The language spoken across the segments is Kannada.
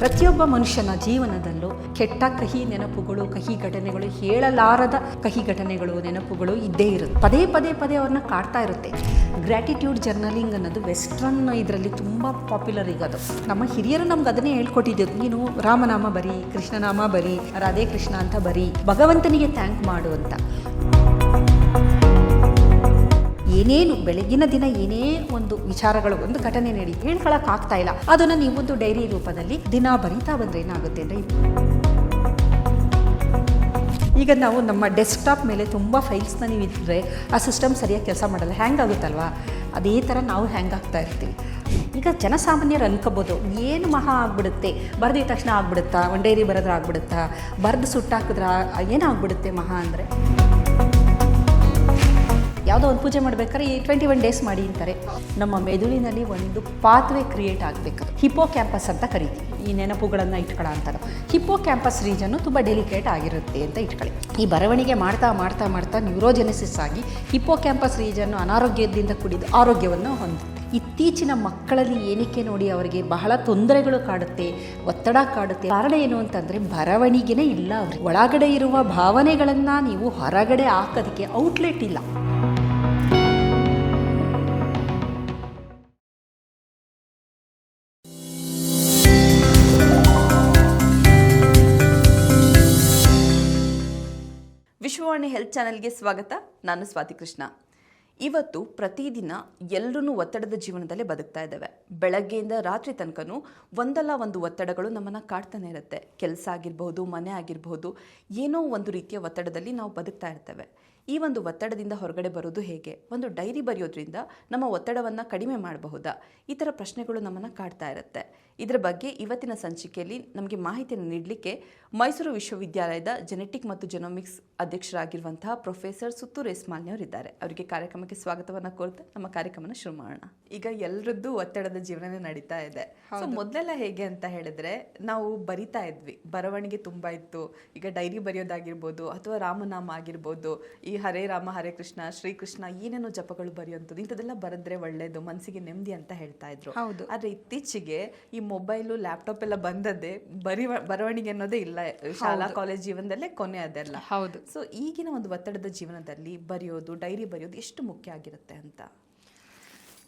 ಪ್ರತಿಯೊಬ್ಬ ಮನುಷ್ಯನ ಜೀವನದಲ್ಲೂ ಕೆಟ್ಟ ಕಹಿ ನೆನಪುಗಳು, ಕಹಿ ಘಟನೆಗಳು, ಹೇಳಲಾರದ ಕಹಿ ಘಟನೆಗಳು, ನೆನಪುಗಳು ಇದ್ದೇ ಇರುತ್ತೆ. ಪದೇ ಪದೇ ಪದೇ ಅವ್ರನ್ನ ಕಾಡ್ತಾ ಇರುತ್ತೆ. ಗ್ರ್ಯಾಟಿಟ್ಯೂಡ್ ಜರ್ನಲಿಂಗ್ ಅನ್ನೋದು ವೆಸ್ಟ್ರನ್ ಇದರಲ್ಲಿ ತುಂಬ ಪಾಪ್ಯುಲರ್ ಈಗ. ಅದು ನಮ್ಮ ಹಿರಿಯರು ನಮ್ಗೆ ಅದನ್ನೇ ಹೇಳ್ಕೊಟ್ಟಿದ್ದು. ನೀನು ರಾಮನಾಮ ಬರಿ, ಕೃಷ್ಣನಾಮ ಬರಿ, ರಾಧೆ ಕೃಷ್ಣ ಅಂತ ಬರಿ, ಭಗವಂತನಿಗೆ ಥ್ಯಾಂಕ್ ಮಾಡು ಅಂತ. ಏನೇನು ಬೆಳಗಿನ ದಿನ ಏನೇ ಒಂದು ವಿಚಾರಗಳು, ಒಂದು ಘಟನೆ ನಡಿ ಹೇಳ್ಕೊಳಕ್ಕಾಗ್ತಾ ಇಲ್ಲ, ಅದನ್ನು ನೀವೊಂದು ಡೈರಿ ರೂಪದಲ್ಲಿ ದಿನ ಬರೀತಾ ಬಂದರೆ ಏನಾಗುತ್ತೆ ಅಂದರೆ, ಈಗ ನಾವು ನಮ್ಮ ಡೆಸ್ಕ್ಟಾಪ್ ಮೇಲೆ ತುಂಬ ಫೈಲ್ಸ್ನ ನೀವು ಇದ್ದರೆ ಆ ಸಿಸ್ಟಮ್ ಸರಿಯಾಗಿ ಕೆಲಸ ಮಾಡಲ್ಲ, ಹ್ಯಾಂಗ್ ಆಗುತ್ತಲ್ವಾ? ಅದೇ ಥರ ನಾವು ಹ್ಯಾಂಗ್ ಆಗ್ತಾ ಇರ್ತೀವಿ. ಈಗ ಜನಸಾಮಾನ್ಯರು ಅನ್ಕೋಬೋದು, ಏನು ಮಹಾ ಆಗ್ಬಿಡುತ್ತೆ, ಬರೆದಿದ ತಕ್ಷಣ ಆಗ್ಬಿಡುತ್ತಾ, ಒಂದು ಡೈರಿ ಬರೆದ್ರೆ ಆಗ್ಬಿಡುತ್ತಾ, ಬರೆದು ಸುಟ್ಟಾಕಿದ್ರೆ ಏನಾಗ್ಬಿಡುತ್ತೆ ಮಹಾ ಅಂದರೆ. ಯಾವುದೋ ಒಂದು ಪೂಜೆ ಮಾಡಬೇಕಾದ್ರೆ ಈ 21 ಡೇಸ್ ಮಾಡಿ ಅಂತಾರೆ. ನಮ್ಮ ಮೆದುಳಿನಲ್ಲಿ ಒಂದು ಪಾತ್ವೆ ಕ್ರಿಯೇಟ್ ಆಗಬೇಕು. ಹಿಪ್ಪೋ ಕ್ಯಾಂಪಸ್ ಅಂತ ಕರಿತೀವಿ ಈ ನೆನಪುಗಳನ್ನು ಇಟ್ಕೊಳ್ಳೋ ಅಂತಾರೆ. ಹಿಪ್ಪೋ ಕ್ಯಾಂಪಸ್ ರೀಜನ್ನು ತುಂಬ ಡೆಲಿಕೇಟ್ ಆಗಿರುತ್ತೆ ಅಂತ ಇಟ್ಕೊಳ್ಳಿ. ಈ ಬರವಣಿಗೆ ಮಾಡ್ತಾ ಮಾಡ್ತಾ ಮಾಡ್ತಾ ನ್ಯೂರೋಜೆನೆಸಿಸ್ ಆಗಿ ಹಿಪ್ಪೋ ಕ್ಯಾಂಪಸ್ ರೀಜನ್ನು ಅನಾರೋಗ್ಯದಿಂದ ಕೂಡಿದ ಆರೋಗ್ಯವನ್ನು ಹೊಂದುತ್ತೆ. ಇತ್ತೀಚಿನ ಮಕ್ಕಳಲ್ಲಿ ಏನಕ್ಕೆ ನೋಡಿ ಅವರಿಗೆ ಬಹಳ ತೊಂದರೆಗಳು ಕಾಡುತ್ತೆ, ಒತ್ತಡ ಕಾಡುತ್ತೆ. ಕಾರಣ ಏನು ಅಂತಂದರೆ ಬರವಣಿಗೆನೇ ಇಲ್ಲ. ಅವ್ರಿಗೆ ಒಳಗಡೆ ಇರುವ ಭಾವನೆಗಳನ್ನು ನೀವು ಹೊರಗಡೆ ಹಾಕೋದಕ್ಕೆ ಔಟ್ಲೆಟ್ ಇಲ್ಲ. ವಿಶ್ವವಾಣಿ ಹೆಲ್ತ್ ಚಾನೆಲ್ಗೆ ಸ್ವಾಗತ. ನಾನು ಸ್ವಾತಿ ಕೃಷ್ಣ. ಇವತ್ತು ಪ್ರತಿದಿನ ಎಲ್ಲರೂ ಒತ್ತಡದ ಜೀವನದಲ್ಲೇ ಬದುಕ್ತಾ ಇದ್ದೇವೆ. ಬೆಳಗ್ಗೆಯಿಂದ ರಾತ್ರಿ ತನಕನೂ ಒಂದಲ್ಲ ಒಂದು ಒತ್ತಡಗಳು ನಮ್ಮನ್ನು ಕಾಡ್ತಾನೆ ಇರುತ್ತೆ. ಕೆಲಸ ಆಗಿರ್ಬೋದು, ಮನೆ ಆಗಿರ್ಬೋದು, ಏನೋ ಒಂದು ರೀತಿಯ ಒತ್ತಡದಲ್ಲಿ ನಾವು ಬದುಕ್ತಾ ಇರ್ತೇವೆ. ಈ ಒಂದು ಒತ್ತಡದಿಂದ ಹೊರಗಡೆ ಬರೋದು ಹೇಗೆ? ಒಂದು ಡೈರಿ ಬರೆಯೋದ್ರಿಂದ ನಮ್ಮ ಒತ್ತಡವನ್ನು ಕಡಿಮೆ ಮಾಡಬಹುದಾ? ಈ ಥರ ಪ್ರಶ್ನೆಗಳು ನಮ್ಮನ್ನು ಕಾಡ್ತಾ ಇರುತ್ತೆ. ಇದರ ಬಗ್ಗೆ ಇವತ್ತಿನ ಸಂಚಿಕೆಯಲ್ಲಿ ನಮಗೆ ಮಾಹಿತಿಯನ್ನು ನೀಡಲಿಕ್ಕೆ ಮೈಸೂರು ವಿಶ್ವವಿದ್ಯಾಲಯದ ಜೆನೆಟಿಕ್ ಮತ್ತು ಜೆನೋಮಿಕ್ಸ್ ಅಧ್ಯಕ್ಷರಾಗಿರುವಂತಹ ಪ್ರೊಫೆಸರ್ ಸುತ್ತೂರು ಎಸ್ ಮಾನ್ಯವರಿದ್ದಾರೆ. ಅವರಿಗೆ ಕಾರ್ಯಕ್ರಮಕ್ಕೆ ಸ್ವಾಗತವನ್ನು ಕೋರ್ತಾ ನಮ್ಮ ಕಾರ್ಯಕ್ರಮನ ಶುರು ಮಾಡೋಣ. ಈಗ ಎಲ್ಲರದ್ದು ಒತ್ತಡದ ಜೀವನನೇ ನಡೀತಾ ಇದೆ. ಸೊ ಮೊದಲೆಲ್ಲ ಹೇಗೆ ಅಂತ ಹೇಳಿದ್ರೆ, ನಾವು ಬರಿತಾ ಇದ್ವಿ, ಬರವಣಿಗೆ ತುಂಬ ಇತ್ತು. ಈಗ ಡೈರಿ ಬರೆಯೋದಾಗಿರ್ಬೋದು ಅಥವಾ ರಾಮನಾಮ ಆಗಿರ್ಬೋದು, ಈ ಹರೇ ರಾಮ ಹರೇ ಕೃಷ್ಣ ಶ್ರೀಕೃಷ್ಣ ಏನೇನೋ ಜಪಗಳು ಬರೆಯುವಂಥದ್ದು, ಇಂಥದ್ದೆಲ್ಲ ಬರೆದ್ರೆ ಒಳ್ಳೇದು, ಮನಸ್ಸಿಗೆ ನೆಮ್ಮದಿ ಅಂತ ಹೇಳ್ತಾ ಇದ್ರು. ಆದ್ರೆ ಇತ್ತೀಚೆಗೆ ಈ ಮೊಬೈಲು, ಲ್ಯಾಪ್ಟಾಪ್ ಎಲ್ಲ ಬಂದದ್ದೇ ಬರವಣಿಗೆ ಅನ್ನೋದೇ ಇಲ್ಲ. ಶಾಲಾ ಕಾಲೇಜ್ ಜೀವನದಲ್ಲೇ ಕೊನೆ ಅದೆಲ್ಲ. ಹೌದು. ಸೊ ಈಗಿನ ಒಂದು ಒತ್ತಡದ ಜೀವನದಲ್ಲಿ ಬರೆಯೋದು, ಡೈರಿ ಬರೆಯೋದು ಎಷ್ಟು ಮುಖ್ಯ ಆಗಿರುತ್ತೆ ಅಂತ?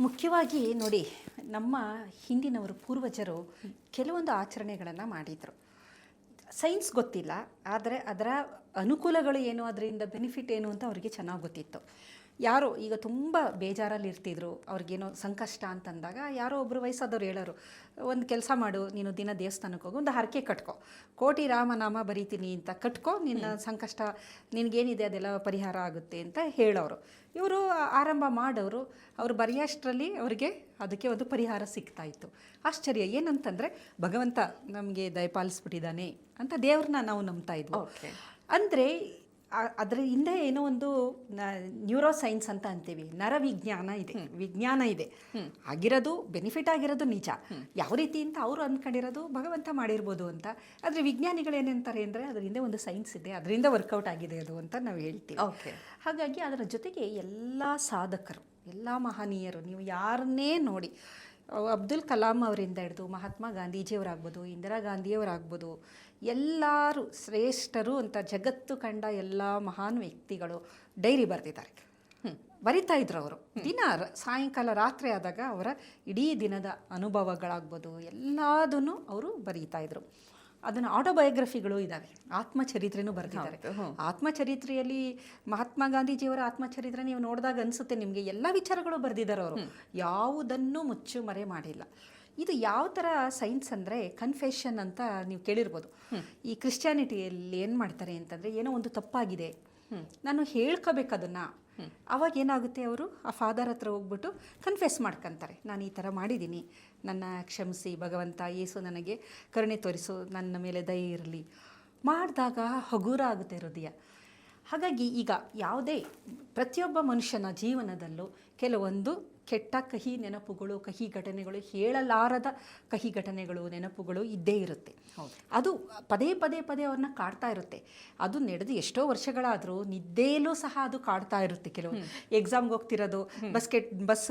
ಮುಖ್ಯವಾಗಿ ನೋಡಿ, ನಮ್ಮ ಹಿಂದಿನವರು ಪೂರ್ವಜರು ಕೆಲವೊಂದು ಆಚರಣೆಗಳನ್ನು ಮಾಡಿದರು. ಸೈನ್ಸ್ ಗೊತ್ತಿಲ್ಲ, ಆದರೆ ಅದರ ಅನುಕೂಲಗಳು ಏನು, ಅದರಿಂದ ಬೆನಿಫಿಟ್ ಏನು ಅಂತ ಅವರಿಗೆ ಚೆನ್ನಾಗಿ ಗೊತ್ತಿತ್ತು. ಯಾರೋ ಈಗ ತುಂಬ ಬೇಜಾರಲ್ಲಿ ಇರ್ತಿದ್ರು, ಅವ್ರಿಗೇನೋ ಸಂಕಷ್ಟ ಅಂತಂದಾಗ ಯಾರೋ ಒಬ್ಬರು ವಯಸ್ಸಾದವ್ರು ಹೇಳೋರು, ಒಂದು ಕೆಲಸ ಮಾಡು, ನೀನು ದಿನ ದೇವಸ್ಥಾನಕ್ಕೆ ಹೋಗು, ಒಂದು ಹರಕೆ ಕಟ್ಕೊ, ಕೋಟಿ ರಾಮನಾಮ ಬರೀತೀನಿ ಅಂತ ಕಟ್ಕೊ, ನಿನ್ನ ಸಂಕಷ್ಟ ನಿನಗೇನಿದೆ ಅದೆಲ್ಲ ಪರಿಹಾರ ಆಗುತ್ತೆ ಅಂತ ಹೇಳೋರು. ಇವರು ಆರಂಭ ಮಾಡೋರು, ಅವರು ಬರೆಯೋಷ್ಟರಲ್ಲಿ ಅವರಿಗೆ ಅದಕ್ಕೆ ಒಂದು ಪರಿಹಾರ ಸಿಗ್ತಾಯಿತ್ತು. ಆಶ್ಚರ್ಯ ಏನಂತಂದರೆ, ಭಗವಂತ ನಮಗೆ ದಯಪಾಲಿಸ್ಬಿಟ್ಟಿದ್ದಾನೆ ಅಂತ ದೇವ್ರನ್ನ ನಾವು ನಂಬ್ತಾ ಇದ್ವು. ಅಂದರೆ ಅದರ ಹಿಂದೆ ಏನೋ ಒಂದು ನ್ಯೂರೋ ಸೈನ್ಸ್ ಅಂತ ಅಂತೀವಿ, ನರವಿಜ್ಞಾನ ಇದೆ, ವಿಜ್ಞಾನ ಇದೆ. ಆಗಿರೋದು ಬೆನಿಫಿಟ್ ಆಗಿರೋದು ನಿಜ. ಯಾವ ರೀತಿ ಅಂತ ಅವರು ಅಂದ್ಕೊಂಡಿರೋದು ಭಗವಂತ ಮಾಡಿರ್ಬೋದು ಅಂತ. ಆದರೆ ವಿಜ್ಞಾನಿಗಳು ಏನಂತಾರೆ ಅಂದರೆ, ಅದರ ಹಿಂದೆ ಒಂದು ಸೈನ್ಸ್ ಇದೆ, ಅದರಿಂದ ವರ್ಕೌಟ್ ಆಗಿದೆ ಅದು ಅಂತ ನಾವು ಹೇಳ್ತೀವಿ. ಹಾಗಾಗಿ ಅದರ ಜೊತೆಗೆ ಎಲ್ಲ ಸಾಧಕರು, ಎಲ್ಲ ಮಹನೀಯರು, ನೀವು ಯಾರನ್ನೇ ನೋಡಿ, ಅಬ್ದುಲ್ ಕಲಾಂ ಅವರಿಂದ ಹಿಡಿದು ಮಹಾತ್ಮ ಗಾಂಧೀಜಿಯವರಾಗ್ಬೋದು, ಇಂದಿರಾ ಗಾಂಧಿಯವರಾಗ್ಬೋದು, ಎಲ್ಲರೂ ಶ್ರೇಷ್ಠರು ಅಂತ ಜಗತ್ತು ಕಂಡ ಎಲ್ಲ ಮಹಾನ್ ವ್ಯಕ್ತಿಗಳು ಡೈರಿ ಬರೆದಿದ್ದಾರೆ. ಬರಿತಾ ಇದ್ರು ಅವರು. ದಿನ ಸಾಯಂಕಾಲ ರಾತ್ರಿ ಆದಾಗ ಅವರ ಇಡೀ ದಿನದ ಅನುಭವಗಳಾಗ್ಬೋದು ಎಲ್ಲದನ್ನು ಅವರು ಬರೀತಾ ಇದ್ರು. ಅದನ್ನು ಆಟೋಬಯೋಗ್ರಫಿಗಳು ಇದ್ದಾವೆ, ಆತ್ಮಚರಿತ್ರೆನೂ ಬರೆದಿದ್ದಾರೆ. ಆತ್ಮಚರಿತ್ರೆಯಲ್ಲಿ ಮಹಾತ್ಮ ಗಾಂಧೀಜಿಯವರ ಆತ್ಮಚರಿತ್ರೆ ನೀವು ನೋಡಿದಾಗ ಅನಿಸುತ್ತೆ ನಿಮಗೆ, ಎಲ್ಲ ವಿಚಾರಗಳು ಬರೆದಿದ್ದಾರೆ ಅವರು, ಯಾವುದನ್ನು ಮುಚ್ಚು ಮರೆ ಮಾಡಿಲ್ಲ. ಇದು ಯಾವ ಥರ ಸೈನ್ಸ್ ಅಂದರೆ, ಕನ್ಫೆಷನ್ ಅಂತ ನೀವು ಕೇಳಿರ್ಬೋದು. ಈ ಕ್ರಿಶ್ಚಿಯಾನಿಟಿಯಲ್ಲಿ ಏನು ಮಾಡ್ತಾರೆ ಅಂತಂದರೆ, ಏನೋ ಒಂದು ತಪ್ಪಾಗಿದೆ, ನಾನು ಹೇಳ್ಕೋಬೇಕು ಅದನ್ನು. ಅವಾಗ ಏನಾಗುತ್ತೆ, ಅವರು ಆ ಫಾದರ್ ಹತ್ರ ಹೋಗ್ಬಿಟ್ಟು ಕನ್ಫೆಸ್ ಮಾಡ್ಕೊತಾರೆ, ನಾನು ಈ ಥರ ಮಾಡಿದ್ದೀನಿ, ನನ್ನ ಕ್ಷಮಿಸಿ ಭಗವಂತ, ಯೇಸು ನನಗೆ ಕರುಣೆ ತೋರಿಸು, ನನ್ನ ಮೇಲೆ ದಯೆ ಇರಲಿ. ಮಾಡಿದಾಗ ಹಗುರ ಆಗುತ್ತೆ ಹೃದಯ. ಹಾಗಾಗಿ ಈಗ ಯಾವುದೇ ಪ್ರತಿಯೊಬ್ಬ ಮನುಷ್ಯನ ಜೀವನದಲ್ಲೂ ಕೆಲವೊಂದು ಕೆಟ್ಟ ಕಹಿ ನೆನಪುಗಳು, ಕಹಿ ಘಟನೆಗಳು, ಹೇಳಲಾರದ ಕಹಿ ಘಟನೆಗಳು, ನೆನಪುಗಳು ಇದ್ದೇ ಇರುತ್ತೆ. ಅದು ಪದೇ ಪದೇ ಪದೇ ಅವ್ರನ್ನ ಕಾಡ್ತಾ ಇರುತ್ತೆ. ಅದು ನಡೆದು ಎಷ್ಟೋ ವರ್ಷಗಳಾದರೂ ನಿದ್ದೆಯಲ್ಲೂ ಸಹ ಅದು ಕಾಡ್ತಾ ಇರುತ್ತೆ. ಕೆಲವು ಎಕ್ಸಾಮ್ಗೆ ಹೋಗ್ತಿರೋದು, ಬಸ್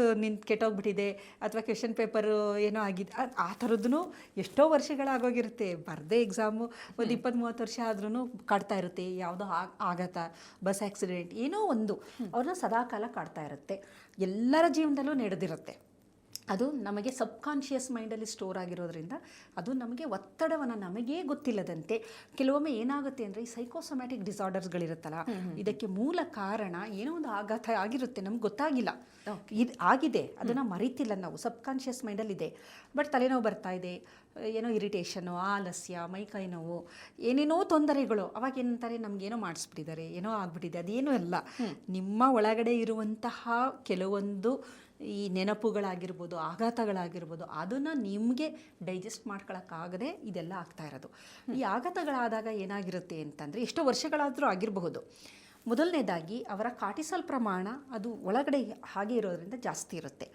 ಕೆಟ್ಟೋಗ್ಬಿಟ್ಟಿದೆ ಅಥವಾ ಕ್ವೆಶನ್ ಪೇಪರ್ ಏನೋ ಆಗಿದೆ, ಆ ಥರದ್ದು ಎಷ್ಟೋ ವರ್ಷಗಳಾಗೋಗಿರುತ್ತೆ. ಬರದೇ ಎಕ್ಸಾಮು ಒಂದು 20-30 ವರ್ಷ ಆದ್ರೂ ಕಾಡ್ತಾ ಇರುತ್ತೆ. ಯಾವುದೋ ಆಘಾತ, ಬಸ್ ಆಕ್ಸಿಡೆಂಟ್, ಏನೋ ಒಂದು ಅವ್ರನ್ನ ಸದಾಕಾಲ ಕಾಡ್ತಾ ಇರುತ್ತೆ. ಎಲ್ಲರ ಜೀವನದಲ್ಲೂ ನಡೆದಿರುತ್ತೆ. ಅದು ನಮಗೆ ಸಬ್ಕಾನ್ಷಿಯಸ್ ಮೈಂಡಲ್ಲಿ ಸ್ಟೋರ್ ಆಗಿರೋದ್ರಿಂದ ಅದು ನಮಗೆ ಒತ್ತಡವನ್ನು ನಮಗೇ ಗೊತ್ತಿಲ್ಲದಂತೆ ಕೆಲವೊಮ್ಮೆ ಏನಾಗುತ್ತೆ ಅಂದರೆ ಈ ಸೈಕೋಸೊಮ್ಯಾಟಿಕ್ ಡಿಸಾರ್ಡರ್ಸ್ಗಳಿರುತ್ತಲ್ಲ, ಇದಕ್ಕೆ ಮೂಲ ಕಾರಣ ಏನೋ ಒಂದು ಆಘಾತ ಆಗಿರುತ್ತೆ, ನಮ್ಗೆ ಗೊತ್ತಾಗಿಲ್ಲ, ಇದು ಆಗಿದೆ, ಅದನ್ನು ಮರಿತಿಲ್ಲ ನಾವು, ಸಬ್ಕಾನ್ಷಿಯಸ್ ಮೈಂಡಲ್ಲಿದೆ. ಬಟ್ ತಲೆನೋವು ಬರ್ತಾ ಇದೆ, ಏನೋ ಇರಿಟೇಷನು, ಆಲಸ್ಯ, ಮೈಕೈ ನೋವು, ಏನೇನೋ ತೊಂದರೆಗಳು, ಅವಾಗ ಏನಂತಾರೆ ನಮಗೇನೋ ಮಾಡಿಸ್ಬಿಟ್ಟಿದ್ದಾರೆ, ಏನೋ ಆಗ್ಬಿಟ್ಟಿದೆ. ಅದೇನೂ ಅಲ್ಲ, ನಿಮ್ಮ ಒಳಗಡೆ ಇರುವಂತಹ ಕೆಲವೊಂದು ಈ ನೆನಪುಗಳಾಗಿರ್ಬೋದು, ಆಘಾತಗಳಾಗಿರ್ಬೋದು, ಅದನ್ನು ನಿಮಗೆ ಡೈಜೆಸ್ಟ್ ಮಾಡ್ಕೊಳಕ್ಕಾಗದೆ ಇದೆಲ್ಲ ಆಗ್ತಾ ಇರೋದು. ಈ ಆಘಾತಗಳಾದಾಗ ಏನಾಗಿರುತ್ತೆ ಅಂತಂದರೆ ಎಷ್ಟೋ ವರ್ಷಗಳಾದರೂ ಆಗಿರಬಹುದು. ಮೊದಲನೇದಾಗಿ ಅವರ ಕಾರ್ಟಿಸಾಲ್ ಪ್ರಮಾಣ ಅದು ಒಳಗಡೆ ಹಾಗೆ ಇರೋದ್ರಿಂದ ಜಾಸ್ತಿ ಇರುತ್ತೆ.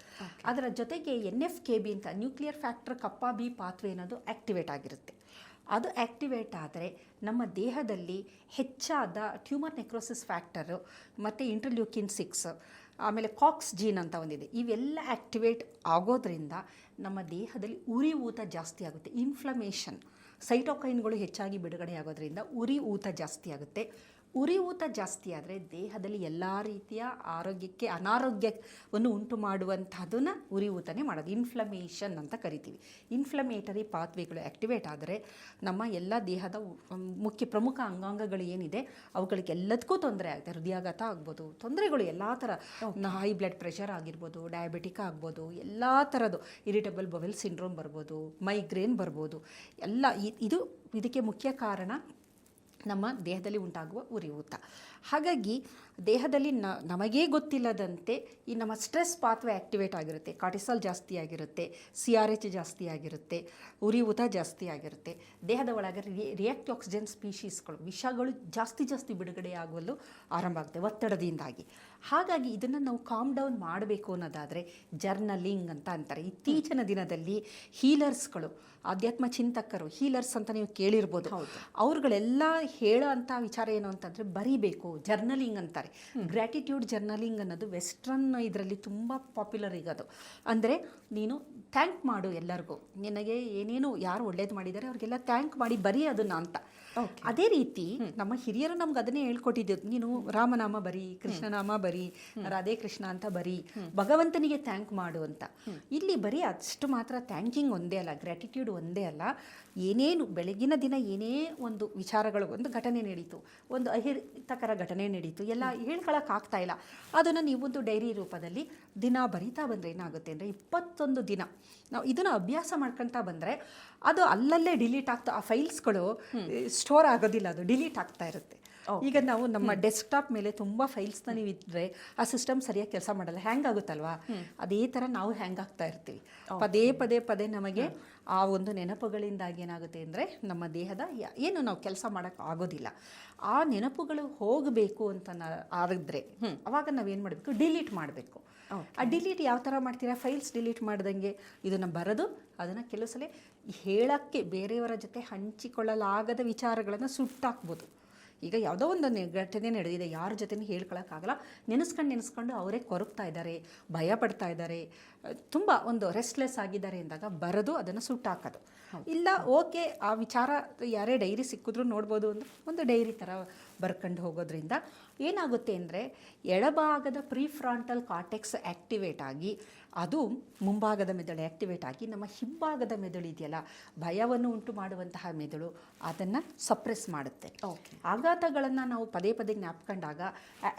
ಅದರ ಜೊತೆಗೆ NF-kB ಅಂತ ನ್ಯೂಕ್ಲಿಯರ್ ಫ್ಯಾಕ್ಟರ್ ಕಪ್ಪಾ ಬಿ ಪಾತ್ವೆ ಅನ್ನೋದು ಆ್ಯಕ್ಟಿವೇಟ್ ಆಗಿರುತ್ತೆ. ಅದು ಆ್ಯಕ್ಟಿವೇಟ್ ಆದರೆ ನಮ್ಮ ದೇಹದಲ್ಲಿ ಹೆಚ್ಚಾದ ಟ್ಯೂಮರ್ ನೆಕ್ರೋಸಿಸ್ ಫ್ಯಾಕ್ಟರು ಮತ್ತು ಇಂಟರ್ಲ್ಯೂಕಿನ್ 6, ಆಮೇಲೆ ಕಾಕ್ಸ್ ಜೀನ್ ಅಂತ ಒಂದಿದೆ, ಇವೆಲ್ಲ ಆ್ಯಕ್ಟಿವೇಟ್ ಆಗೋದ್ರಿಂದ ನಮ್ಮ ದೇಹದಲ್ಲಿ ಉರಿ ಊತ ಜಾಸ್ತಿ ಆಗುತ್ತೆ. ಇನ್ಫ್ಲಮೇಷನ್, ಸೈಟೋಕೈನ್ಗಳು ಹೆಚ್ಚಾಗಿ ಬಿಡುಗಡೆ ಆಗೋದ್ರಿಂದ ಉರಿ ಊತ ಜಾಸ್ತಿ ಆಗುತ್ತೆ. ಉರಿ ಊತ ಜಾಸ್ತಿ ಆದರೆ ದೇಹದಲ್ಲಿ ಎಲ್ಲ ರೀತಿಯ ಆರೋಗ್ಯಕ್ಕೆ ಅನಾರೋಗ್ಯವನ್ನು ಉಂಟು ಮಾಡುವಂಥದ್ದನ್ನು ಉರಿ ಊತನೇ ಮಾಡೋದು. ಇನ್ಫ್ಲಮೇಷನ್ ಅಂತ ಕರಿತೀವಿ. ಇನ್ಫ್ಲಮೇಟರಿ ಪಾತ್ವೆಗಳು ಆ್ಯಕ್ಟಿವೇಟ್ ಆದರೆ ನಮ್ಮ ಎಲ್ಲ ದೇಹದ ಪ್ರಮುಖ ಅಂಗಾಂಗಗಳು ಏನಿದೆ ಅವುಗಳಿಗೆಲ್ಲದಕ್ಕೂ ತೊಂದರೆ ಆಗುತ್ತೆ. ಹೃದಯಾಘಾತ ಆಗ್ಬೋದು, ತೊಂದರೆಗಳು ಎಲ್ಲ ಥರ, ಹೈ ಬ್ಲಡ್ ಪ್ರೆಷರ್ ಆಗಿರ್ಬೋದು, ಡಯಾಬಿಟಿಕ್ ಆಗ್ಬೋದು, ಎಲ್ಲ ಥರದ್ದು, ಇರಿಟೇಬಲ್ ಬವೆಲ್ ಸಿಂಡ್ರೋಮ್ ಬರ್ಬೋದು, ಮೈಗ್ರೇನ್ ಬರ್ಬೋದು, ಎಲ್ಲ ಇದಕ್ಕೆ ಮುಖ್ಯ ಕಾರಣ ನಮ್ಮ ದೇಹದಲ್ಲಿ ಉಂಟಾಗುವ ಉರಿ ಊತ. ಹಾಗಾಗಿ ದೇಹದಲ್ಲಿ ನಮಗೇ ಗೊತ್ತಿಲ್ಲದಂತೆ ಈ ನಮ್ಮ ಸ್ಟ್ರೆಸ್ ಪಾತ್ವೆ ಆ್ಯಕ್ಟಿವೇಟ್ ಆಗಿರುತ್ತೆ, ಕಾರ್ಟಿಸಾಲ್ ಜಾಸ್ತಿ ಆಗಿರುತ್ತೆ, CRH ಜಾಸ್ತಿ ಆಗಿರುತ್ತೆ, ಉರಿ ಊತ ಜಾಸ್ತಿ ಆಗಿರುತ್ತೆ. ದೇಹದ ಒಳಗೆ ರಿಯಾಕ್ಟಿವ್ ಆಕ್ಸಿಜನ್ ಸ್ಪೀಷೀಸ್ಗಳು, ವಿಷಗಳು ಜಾಸ್ತಿ ಬಿಡುಗಡೆ ಆಗುವಲ್ಲೂ ಆರಂಭ ಆಗುತ್ತೆ ಒತ್ತಡದಿಂದಾಗಿ. ಹಾಗಾಗಿ ಇದನ್ನು ನಾವು ಕಾಮ್ ಡೌನ್ ಮಾಡಬೇಕು ಅನ್ನೋದಾದರೆ ಜರ್ನಲಿಂಗ್ ಅಂತ ಅಂತಾರೆ. ಇತ್ತೀಚಿನ ದಿನದಲ್ಲಿ ಹೀಲರ್ಸ್ಗಳು, ಆಧ್ಯಾತ್ಮ ಚಿಂತಕರು, ಹೀಲರ್ಸ್ ಅಂತ ನೀವು ಕೇಳಿರ್ಬೋದು, ಅವ್ರುಗಳೆಲ್ಲ ಹೇಳೋ ಅಂಥ ವಿಚಾರ ಏನು ಅಂತಂದರೆ ಬರೀಬೇಕು, ಜರ್ನಲಿಂಗ್ ಅಂತಾರೆ. ಗ್ರ್ಯಾಟಿಟ್ಯೂಡ್ ಜರ್ನಲಿಂಗ್ ಅನ್ನೋದು ವೆಸ್ಟ್ರನ್ ಇದರಲ್ಲಿ ತುಂಬ ಪಾಪ್ಯುಲರ್ ಈಗದು. ಅಂದರೆ ನೀನು ಥ್ಯಾಂಕ್ ಮಾಡು ಎಲ್ಲರಿಗೂ, ನಿನಗೆ ಏನೇನು ಯಾರು ಒಳ್ಳೇದು ಮಾಡಿದ್ದಾರೆ ಅವ್ರಿಗೆಲ್ಲ ಥ್ಯಾಂಕ್ ಮಾಡಿ ಬರೀ ಅದನ್ನು ಅಂತ. ಅದೇ ರೀತಿ ನಮ್ಮ ಹಿರಿಯರು ನಮ್ಗೆ ಅದನ್ನೇ ಹೇಳ್ಕೊಟ್ಟಿದ್ದು, ನೀನು ರಾಮನಾಮ ಬರೀ, ಕೃಷ್ಣನಾಮ ಬರೀ, ರಾಧೆ ಕೃಷ್ಣ ಅಂತ ಬರೀ, ಭಗವಂತನಿಗೆ ಥ್ಯಾಂಕ್ ಮಾಡು ಅಂತ. ಇಲ್ಲಿ ಬರೀ ಅಷ್ಟು ಮಾತ್ರ ಥ್ಯಾಂಕಿಂಗ್ ಒಂದೇ ಅಲ್ಲ, ಗ್ರ್ಯಾಟಿಟ್ಯೂಡ್ ಒಂದೇ ಅಲ್ಲ, ಏನೇನು ಬೆಳಗಿನ ದಿನ ಏನೇ ಒಂದು ವಿಚಾರಗಳು, ಒಂದು ಘಟನೆ ನಡೀತು, ಒಂದು ಅಹಿತಕರ ಘಟನೆ ನಡೀತು, ಎಲ್ಲ ಹೇಳ್ಕೊಳಕ್ಕಾಗ್ತಾ ಇಲ್ಲ, ಅದನ್ನು ನೀವೊಂದು ಡೈರಿ ರೂಪದಲ್ಲಿ ದಿನ ಬರಿತಾ ಬಂದರೆ ಏನಾಗುತ್ತೆ ಅಂದರೆ 21 ದಿನ ನಾವು ಇದನ್ನು ಅಭ್ಯಾಸ ಮಾಡ್ಕೊಳ್ತಾ ಬಂದರೆ ಅದು ಅಲ್ಲಲ್ಲೇ ಡಿಲೀಟ್ ಆಗ್ತಾ, ಆ ಫೈಲ್ಸ್ಗಳು ಸ್ಟೋರ್ ಆಗೋದಿಲ್ಲ, ಅದು ಡಿಲೀಟ್ ಆಗ್ತಾ ಇರುತ್ತೆ. ಈಗ ನಾವು ನಮ್ಮ ಡೆಸ್ಕ್ಟಾಪ್ ಮೇಲೆ ತುಂಬ ಫೈಲ್ಸ್ನ ನೀವು ಇದ್ದರೆ ಆ ಸಿಸ್ಟಮ್ ಸರಿಯಾಗಿ ಕೆಲಸ ಮಾಡಲ್ಲ, ಹ್ಯಾಂಗ್ ಆಗುತ್ತಲ್ವಾ, ಅದೇ ಥರ ನಾವು ಹ್ಯಾಂಗ್ ಆಗ್ತಾ ಇರ್ತೀವಿ. ಪದೇ ಪದೇ ಆ ಒಂದು ನೆನಪುಗಳಿಂದಾಗಿ ಏನಾಗುತ್ತೆ ಅಂದರೆ ನಮ್ಮ ದೇಹದ ಏನು ನಾವು ಕೆಲಸ ಮಾಡೋಕ್ಕೆ ಆಗೋದಿಲ್ಲ. ಆ ನೆನಪುಗಳು ಹೋಗಬೇಕು ಅಂತ ಆಗಿದ್ರೆ ಅವಾಗ ನಾವೇನು ಮಾಡಬೇಕು, ಡಿಲೀಟ್ ಮಾಡಬೇಕು. ಆ ಡಿಲೀಟ್ ಯಾವ ಥರ ಮಾಡ್ತೀರಾ, ಫೈಲ್ಸ್ ಡಿಲೀಟ್ ಮಾಡ್ದಂಗೆ ಇದನ್ನು ಬರೆದು ಅದನ್ನು ಕೆಲವು ಸಲ ಹೇಳೋಕ್ಕೆ ಬೇರೆಯವರ ಜೊತೆ ಹಂಚಿಕೊಳ್ಳಲಾಗದ ವಿಚಾರಗಳನ್ನು ಸುಟ್ಟಾಕ್ಬೋದು. ಈಗ ಯಾವುದೋ ಒಂದು ಘಟನೆ ನಡೆದಿದೆ, ಯಾರ ಜೊತೆನೂ ಹೇಳ್ಕೊಳಕ್ಕಾಗಲ್ಲ, ನೆನೆಸ್ಕೊಂಡು ಅವರೇ ಕೊರಗ್ತಾ ಇದ್ದಾರೆ, ಭಯ ಪಡ್ತಾ ಇದ್ದಾರೆ, ತುಂಬ ಒಂದು ರೆಸ್ಟ್ಲೆಸ್ ಆಗಿದ್ದಾರೆ ಎಂದಾಗ ಬರೆದು ಅದನ್ನು ಸುಟ್ಟಾಕೋದು. ಇಲ್ಲ ಓಕೆ, ಆ ವಿಚಾರ ಯಾರೇ ಡೈರಿ ಸಿಕ್ಕಿದ್ರೂ ನೋಡ್ಬೋದು ಅಂದರೆ ಒಂದು ಡೈರಿ ಥರ ಬರ್ಕೊಂಡು ಹೋಗೋದ್ರಿಂದ ಏನಾಗುತ್ತೆ ಅಂದರೆ ಎಡಭಾಗದ ಪ್ರೀಫ್ರಾಂಟಲ್ ಕಾರ್ಟೆಕ್ಸ್ ಆ್ಯಕ್ಟಿವೇಟ್ ಆಗಿ ಅದು ಮುಂಭಾಗದ ಮೆದುಳು ಆ್ಯಕ್ಟಿವೇಟ್ ಆಗಿ ನಮ್ಮ ಹಿಂಭಾಗದ ಮೆದುಳು ಇದೆಯಲ್ಲ, ಭಯವನ್ನು ಉಂಟು ಮಾಡುವಂತಹ ಮೆದುಳು, ಅದನ್ನು ಸಪ್ರೆಸ್ ಮಾಡುತ್ತೆ. ಆಘಾತಗಳನ್ನು ನಾವು ಪದೇ ಜ್ಞಾಪಕೊಂಡಾಗ